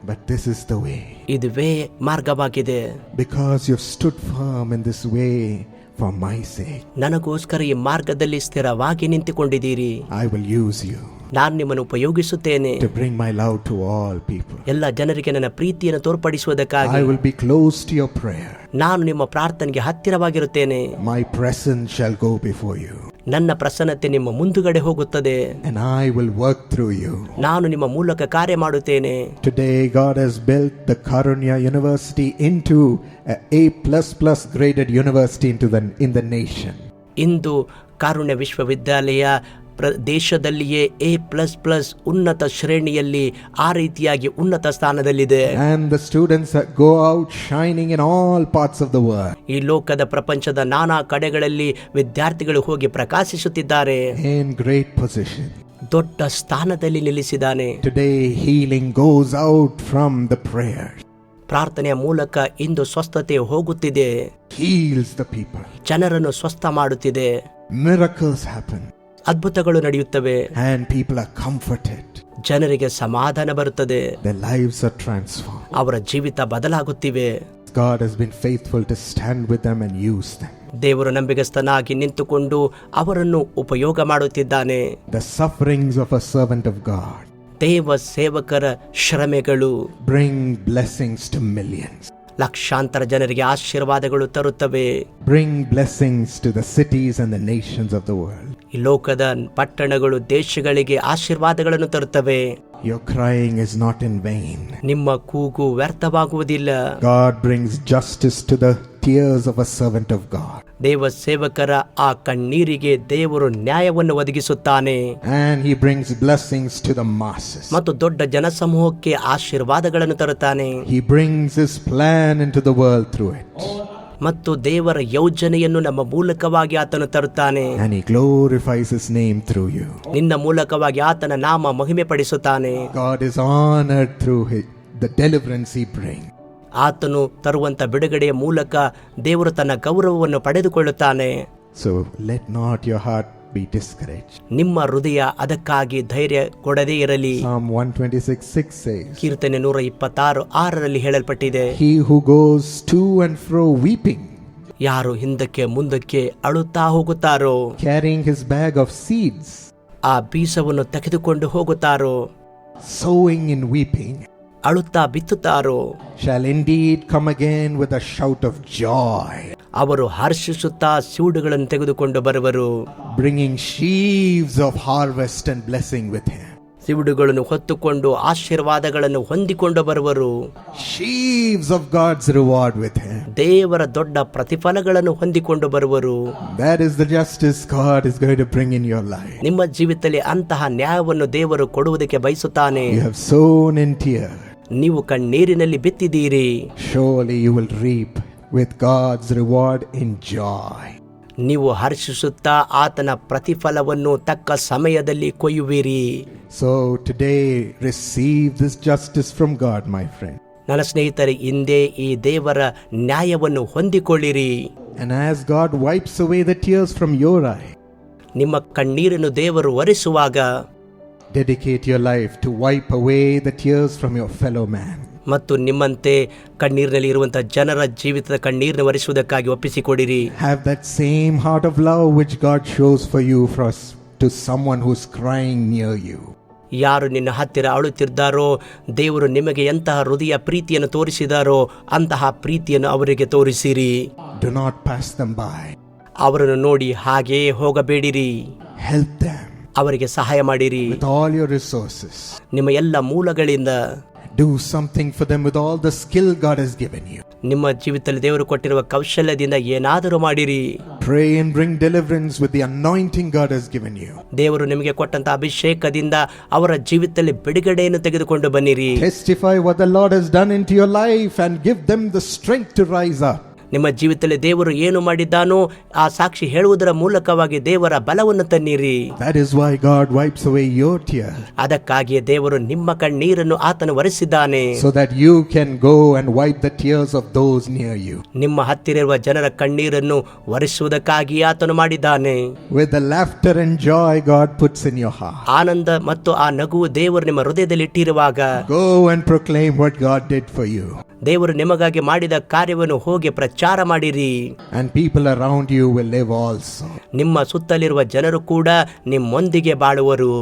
But this is the way. ಇದುವೇ ಮಾರ್ಗವಾಗಿದೆ. Because you've stood firm in this way for my sake, ನನಗೋಸ್ಕರ ಈ ಮಾರ್ಗದಲ್ಲಿ ಸ್ಥಿರವಾಗಿ ನಿಂತುಕೊಂಡಿದ್ದೀರಿ. I will use you ನಾನು ನಿಮ್ಮನ್ನು ಉಪಯೋಗಿಸುತ್ತೇನೆ. to bring my love to all people. ಎಲ್ಲ ಜನರಿಗೆ ನನ್ನ ಪ್ರೀತಿಯನ್ನು ತೋರ್ಪಡಿಸುವುದಕ್ಕಾಗಿ I will be close to your prayer. ನಾನು ನಿಮ್ಮ ಪ್ರಾರ್ಥನೆಗೆ ಹತ್ತಿರವಾಗಿರುತ್ತೇನೆ. My presence shall go before you. ನನ್ನ ಪ್ರಸನ್ನತೆ ನಿಮ್ಮ ಮುಂದುಗಡೆ ಹೋಗುತ್ತದೆ. And I will work through you. ನಾನು ನಿಮ್ಮ ಮೂಲಕ ಕಾರ್ಯ ಮಾಡುತ್ತೇನೆ. Today God has built the Karunya University into a A++ graded university in the nation. ಇಂದು ಕಾರುಣ್ಯ ವಿಶ್ವವಿದ್ಯಾಲಯ ದೇಶದಲ್ಲಿಯೇ A++ ಉನ್ನತ ಶ್ರೇಣಿಯಲ್ಲಿ ಆ ರೀತಿಯಾಗಿ ಉನ್ನತ ಸ್ಥಾನದಲ್ಲಿದೆ. And the students go out shining in all parts of the world. ಈ ಲೋಕದ ಪ್ರಪಂಚದ ನಾನಾ ಕಡೆಗಳಲ್ಲಿ ವಿದ್ಯಾರ್ಥಿಗಳು ಹೋಗಿ ಪ್ರಕಾಶಿಸುತ್ತಿದ್ದಾರೆ. In great position. ದೊಡ್ಡ ಸ್ಥಾನದಲ್ಲಿ ನಿಲ್ಲಿಸಿದ್ದಾನೆ. Today healing goes out from the prayers. ಪ್ರಾರ್ಥನೆಯ ಮೂಲಕ ಇಂದು ಸ್ವಸ್ಥತೆ ಹೋಗುತ್ತಿದೆ. Heals the people. ಜನರನ್ನು ಸ್ವಸ್ಥ ಮಾಡುತ್ತಿದೆ. Miracles happen. ಅದ್ಭುತಗಳು ನಡೆಯುತ್ತವೆ. And people are comforted. ಜನರಿಗೆ ಸಮಾಧಾನ ಬರುತ್ತದೆ. Their lives are transformed. ಅವರ ಜೀವಿತ ಬದಲಾಗುತ್ತಿವೆ. God has been faithful to stand with them and use them. ದೇವರು ನಂಬಿಗಸ್ತನಾಗಿ ನಿಂತುಕೊಂಡು ಅವರನ್ನು ಉಪಯೋಗ ಮಾಡುತ್ತಿದ್ದಾನೆ. The sufferings of a servant of God ದೇವ ಸೇವಕರ ಶ್ರಮೆಗಳು bring blessings to millions. ಲಕ್ಷಾಂತರ ಜನರಿಗೆ ಆಶೀರ್ವಾದಗಳು ತರುತ್ತವೆ. Bring blessings to the cities and the nations of the world. ಈ ಲೋಕದ ಪಟ್ಟಣಗಳು ದೇಶಗಳಿಗೆ ಆಶೀರ್ವಾದಗಳನ್ನು ತರುತ್ತವೆ. Your crying is not in vain. ನಿಮ್ಮ ಕೂಗು ವ್ಯರ್ಥವಾಗುವುದಿಲ್ಲ. God brings justice to the tears of a servant of God. ದೇವ ಸೇವಕರ ಆ ಕಣ್ಣೀರಿಗೆ ದೇವರು ನ್ಯಾಯವನ್ನು ಒದಗಿಸುತ್ತಾನೆ. And he brings blessings to the masses. ಮತ್ತು ದೊಡ್ಡ ಜನಸಮೂಹಕ್ಕೆ ಆಶೀರ್ವಾದಗಳನ್ನು ತರುತ್ತಾನೆ. He brings his plan into the world through it. ಮತ್ತು ದೇವರ ಯೋಜನೆಯನ್ನು ನಮ್ಮ ಮೂಲಕವಾಗಿ ಆತನು ತರುತ್ತಾನೆ. And he glorifies his name through you. ನಿನ್ನ ಮೂಲಕವಾಗಿ ಆತನ ನಾಮ ಮಹಿಮೆ ಪಡಿಸುತ್ತಾನೆ. God is honored through the deliverance he brings. ಆತನು ತರುವಂತ ಬಿಡುಗಡೆಯ ಮೂಲಕ ದೇವರು ತನ್ನ ಗೌರವವನ್ನು ಪಡೆದುಕೊಳ್ಳುತ್ತಾನೆ. So let not your heart be discouraged. ನಿಮ್ಮ ಹೃದಯ ಅದಕ್ಕಾಗಿ ಧೈರ್ಯ ಕೊಡದೇ ಇರಲಿ. Psalm 126:6 says, ಕೀರ್ತನೆ 126:6 ಹೇಳಲ್ಪಟ್ಟಿದೆ, He who goes to and fro weeping, ಯಾರು ಹಿಂದಕ್ಕೆ ಮುಂದಕ್ಕೆ ಅಳುತ್ತಾ ಹೋಗುತ್ತಾರೋ, carrying his bag of seeds, ಆ ಬೀಜವನ್ನು ತೆಗೆದುಕೊಂಡು ಹೋಗುತ್ತಾರೋ, sowing in weeping, ಅಳುತ್ತಾ ಬಿತ್ತುತ್ತಾರೋ, shall indeed come again with a shout of joy, ಅವರು ಹರ್ಷಿಸುತ್ತಾ ಸೂಡುಗಳನ್ನು ತೆಗೆದುಕೊಂಡು ಬರುವರು, bringing sheaves of harvest and blessing with him. ಸಿವುಡುಗಳನ್ನು ಹೊತ್ತುಕೊಂಡು ಆಶೀರ್ವಾದಗಳನ್ನು ಹೊಂದಿಕೊಂಡು ಬರುವರು, sheaves of God's reward with him. ದೇವರ ದೊಡ್ಡ ಪ್ರತಿಫಲಗಳನ್ನು ಹೊಂದಿಕೊಂಡು ಬರುವರು. That is the justice God is going to bring in your life. ನಿಮ್ಮ ಜೀವಿತದಲ್ಲಿ ಅಂತಹ ನ್ಯಾಯವನ್ನು ದೇವರು ಕೊಡುವುದಕ್ಕೆ ಬಯಸುತ್ತಾನೆ. You have sown in tears. ನೀವು ಕಣ್ಣೀರಿನಲ್ಲಿ ಬಿತ್ತಿದ್ದೀರಿ. Surely you will reap with God's reward in joy. ನೀವು ಹರ್ಷಿಸುತ್ತಾ ಆತನ ಪ್ರತಿಫಲವನ್ನು ತಕ್ಕ ಸಮಯದಲ್ಲಿ ಕೊಯ್ಯುವಿರಿ. So today receive this justice from God, my friend. ನನ್ನ ಸ್ನೇಹಿತರೆ, ಇಂದೇ ಈ ದೇವರ ನ್ಯಾಯವನ್ನು ಹೊಂದಿಕೊಳ್ಳಿರಿ. And as God wipes away the tears from your eye, ನಿಮ್ಮ ಕಣ್ಣೀರನ್ನು ದೇವರು ಒರೆಸುವಾಗ dedicate your life to wipe away the tears from your fellow man. ಮತ್ತು ನಿಮ್ಮಂತೆ ಕಣ್ಣೀರಿನಲ್ಲಿ ಇರುವಂತಹ ಜನರ ಜೀವಿತದ ಕಣ್ಣೀರನ್ನು ಒರೆಸುವುದಕ್ಕಾಗಿ ಒಪ್ಪಿಸಿಕೊಡಿರಿ. Have that same heart of love which God shows for you to someone who's crying near you. ಯಾರು ನಿನ್ನ ಹತ್ತಿರ ಅಳುತ್ತಿದ್ದಾರೋ, ದೇವರು ನಿಮಗೆ ಎಂತಹ ಹೃದಯ ಪ್ರೀತಿಯನ್ನು ತೋರಿಸಿದಾರೋ ಅಂತಹ ಪ್ರೀತಿಯನ್ನು ಅವರಿಗೆ ತೋರಿಸಿರಿ. Do not pass them by. ಅವರನ್ನು ನೋಡಿ ಹಾಗೇ ಹೋಗಬೇಡಿರಿ. Help them. ಅವರಿಗೆ ಸಹಾಯ ಮಾಡಿರಿ. With all your resources. ನಿಮ್ಮ ಎಲ್ಲ ಮೂಲಗಳಿಂದ Do something for them with all the skill God has given you. ನಿಮ್ಮ ಜೀವಿತದಲ್ಲಿ ದೇವರು ಕೊಟ್ಟಿರುವ ಕೌಶಲ್ಯದಿಂದ ಏನಾದರೂ ಮಾಡಿರಿ. Pray and bring deliverance with the anointing God has given you. ದೇವರು ನಿಮಗೆ ಕೊಟ್ಟಂತ ಅಭಿಷೇಕದಿಂದ ಅವರ ಜೀವಿತದಲ್ಲಿ ಬಿಡುಗಡೆಯನ್ನು ತೆಗೆದುಕೊಂಡು ಬನ್ನಿರಿ. Testify what the Lord has done into your life and give them the strength to rise up. ನಿಮ್ಮ ಜೀವಿತದಲ್ಲಿ ದೇವರು ಏನು ಮಾಡಿದ್ದಾನೋ ಆ ಸಾಕ್ಷಿ ಹೇಳುವುದರ ಮೂಲಕವಾಗಿ ದೇವರ ಬಲವನ್ನು ತನ್ನಿರಿ. That is why God wipes away your tears. ಅದಕ್ಕಾಗಿಯೇ ದೇವರು ನಿಮ್ಮ ಕಣ್ಣೀರನ್ನು ಆತನು ಒರೆಸಿದ್ದಾನೆ. So that you can go and wipe the tears of those near you. ನಿಮ್ಮ ಹತ್ತಿರ ಇರುವ ಜನರ ಕಣ್ಣೀರನ್ನು ಒರೆಸುವುದಕ್ಕಾಗಿ ಆತನು ಮಾಡಿದ್ದಾನೆ. With the laughter and joy God puts in your heart. ಆನಂದ ಮತ್ತು ಆ ನಗುವು ದೇವರು ನಿಮ್ಮ ಹೃದಯದಲ್ಲಿ ಇಟ್ಟಿರುವಾಗ Go and proclaim what God did for you. ದೇವರು ನಿಮಗಾಗಿ ಮಾಡಿದ ಕಾರ್ಯವನ್ನು ಹೋಗಿ ಪ್ರಚಾರ ಮಾಡಿರಿ. And people around you will live also. ನಿಮ್ಮ ಸುತ್ತಲಿರುವ ಜನರು ಕೂಡ ನಿಮ್ಮೊಂದಿಗೆ ಬಾಳುವರು.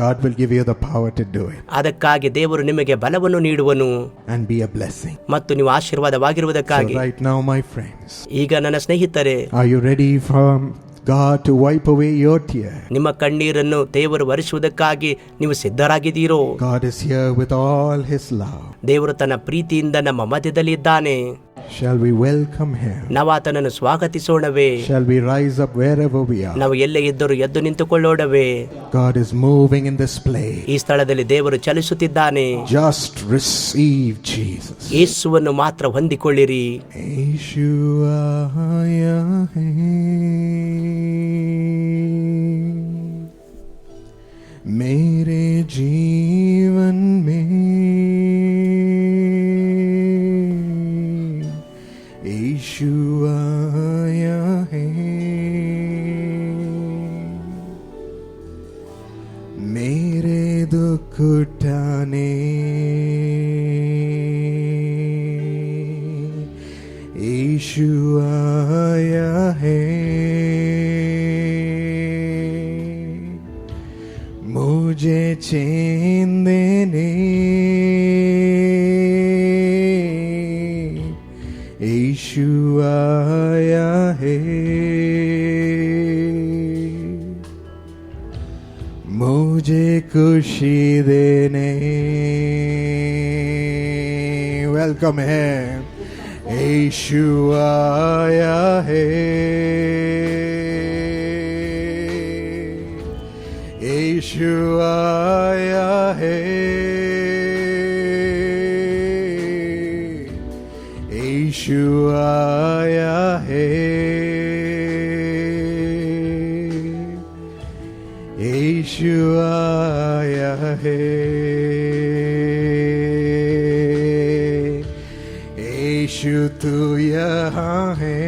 God will give you the power to do it. ಅದಕ್ಕಾಗಿ ದೇವರು ನಿಮಗೆ ಬಲವನ್ನು ನೀಡುವನು and be a blessing. ಮತ್ತು ನೀವು ಆಶೀರ್ವಾದವಾಗಿರುವುದಕ್ಕಾಗಿ. So right now, my friends, ಈಗ ನನ್ನ ಸ್ನೇಹಿತರೆ, are you ready for God to wipe away your tears? ನಿಮ್ಮ ಕಣ್ಣೀರನ್ನು ದೇವರು ಒರೆಸುವುದಕ್ಕಾಗಿ ನೀವು ಸಿದ್ಧರಾಗಿದ್ದೀರೋ? God is here with all his love. ದೇವರು ತನ್ನ ಪ್ರೀತಿಯಿಂದ ನಮ್ಮ ಮಧ್ಯದಲ್ಲಿ ಇದ್ದಾನೆ. Shall we welcome him? ನಾವು ಆತನನ್ನು ಸ್ವಾಗತಿಸೋಣವೇ? Shall we rise up wherever we are? ನಾವು ಎಲ್ಲೇ ಇದ್ದರೂ ಎದ್ದು ನಿಂತುಕೊಳ್ಳೋಣವೇ? God is moving in this place. ಈ ಸ್ಥಳದಲ್ಲಿ ದೇವರು ಚಲಿಸುತ್ತಿದ್ದಾನೆ. Just receive Jesus. ಯೇಸುವನ್ನು ಮಾತ್ರ ಹೊಂದಿಕೊಳ್ಳಿರಿ. Yeshua, मेरे जीवन में यीशु आया है, मेरे दुख उठाने यीशु आया है, मुझे चैन देने यीशु आया है, मुझे खुशी देने वेलकम है यीशु आया है, यीशु आया है, यीशु आया है, यीशु आया है, यीशु तू यहाँ है,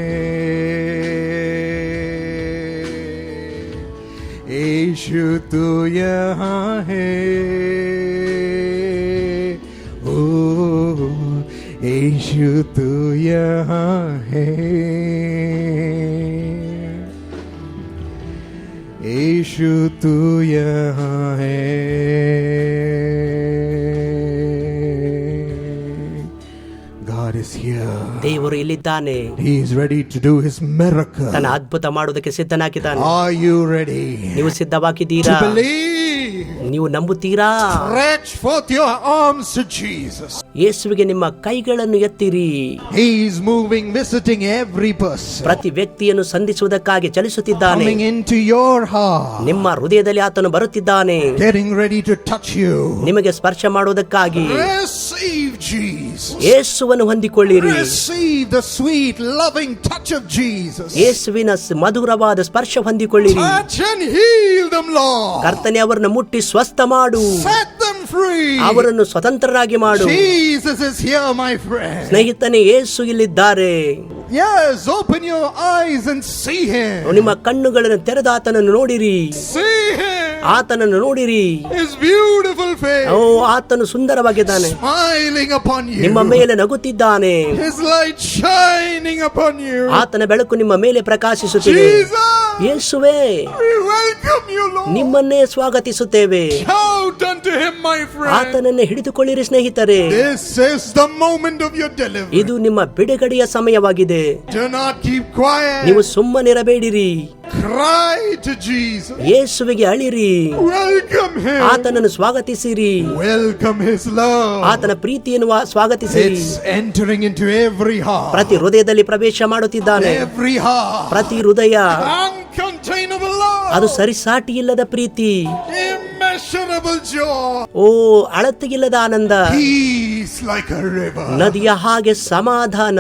यीशु तू यहाँ है, ओ यीशु तू यहाँ है, यीशु तू यहाँ है, God is here. ದೇವರು ಇಲ್ಲಿದ್ದಾನೆ. He is ready to do his miracle. ತನ್ನ ಅದ್ಭುತ ಮಾಡುವುದಕ್ಕೆ ಸಿದ್ಧನಾಗಿದ್ದಾನೆ. Are you ready? ನೀವು ಸಿದ್ಧವಾಗಿದ್ದೀರಾ? To believe? ನೀವು ನಂಬುತ್ತೀರಾ? Stretch forth your arms to Jesus. ಯೇಸುವಿಗೆ ನಿಮ್ಮ ಕೈಗಳನ್ನು ಎತ್ತಿರಿ. He is moving, visiting every person. ಪ್ರತಿ ವ್ಯಕ್ತಿಯನ್ನು ಸಂಧಿಸುವುದಕ್ಕಾಗಿ ಚಲಿಸುತ್ತಿದ್ದಾನೆ. Coming into your heart. ನಿಮ್ಮ ಹೃದಯದಲ್ಲಿ ಆತನು ಬರುತ್ತಿದ್ದಾನೆ. Getting ready to touch you. ನಿಮಗೆ ಸ್ಪರ್ಶ ಮಾಡುವುದಕ್ಕಾಗಿ. Receive Jesus. ಯೇಸುವನ್ನು ಹೊಂದಿಕೊಳ್ಳಿರಿ. Receive the sweet loving touch of Jesus. ಯೇಸುವಿನ ಮಧುರವಾದ ಸ್ಪರ್ಶ ಹೊಂದಿಕೊಳ್ಳಿರಿ. Touch and heal them, Lord. ಕರ್ತನೇ, ಅವರನ್ನು ಮುಟ್ಟಿ ಸ್ವಸ್ಥ ಮಾಡು. Set them free. ಅವರನ್ನು ಸ್ವತಂತ್ರರಾಗಿ ಮಾಡು. Jesus is here, my friend. ಸ್ನೇಹಿತನೇ, ಯೇಸು ಇಲ್ಲಿದ್ದಾರೆ. Yes, open your eyes and see him. ನಿಮ್ಮ ಕಣ್ಣುಗಳನ್ನು ತೆರೆದು ಆತನನ್ನು ನೋಡಿರಿ. See him. ಆತನನ್ನು ನೋಡಿರಿ. His beautiful face. ಓ, ಆತನು ಸುಂದರವಾಗಿದ್ದಾನೆ. Smiling upon you. ನಿಮ್ಮ ಮೇಲೆ ನಗುತ್ತಿದ್ದಾನೆ. His light shining upon you. ಆತನ ಬೆಳಕು ನಿಮ್ಮ ಮೇಲೆ ಪ್ರಕಾಶಿಸುತ್ತಿದೆ. ಯೇಸುವೇ, we welcome you, Lord. ನಿಮ್ಮನ್ನೇ ಸ್ವಾಗತಿಸುತ್ತೇವೆ. Shout unto him, my friend. ಆತನನ್ನು ಹಿಡಿದುಕೊಳ್ಳಿರಿ ಸ್ನೇಹಿತರೆ. This is the moment of your deliverance. ಇದು ನಿಮ್ಮ ಬಿಡುಗಡೆಯ ಸಮಯವಾಗಿದೆ. Do not keep quiet. ನೀವು ಸುಮ್ಮನಿರಬೇಡಿರಿ. Cry to Jesus. ಯೇಸುವಿಗೆ ಅಳಿರಿ. Welcome him. ಆತನನ್ನು ಸ್ವಾಗತಿಸಿರಿ. Welcome his love. ಆತನ ಪ್ರೀತಿಯನ್ನು ಸ್ವಾಗತಿಸಿರಿ. It's entering into every heart. ಪ್ರತಿ ಹೃದಯದಲ್ಲಿ ಪ್ರವೇಶ ಮಾಡುತ್ತಿದ್ದಾನೆ. Every heart. ಪ್ರತಿ ಹೃದಯ. Uncontainable love. ಅದು ಸರಿಸಾಟಿ ಇಲ್ಲದ ಪ್ರೀತಿ. Immeasurable joy. O ಅಳತೆಗಿಲ್ಲದ Ananda. Peace like a river. ನದಿಯ ಹಾಗೆ ಸಮಾಧಾನ.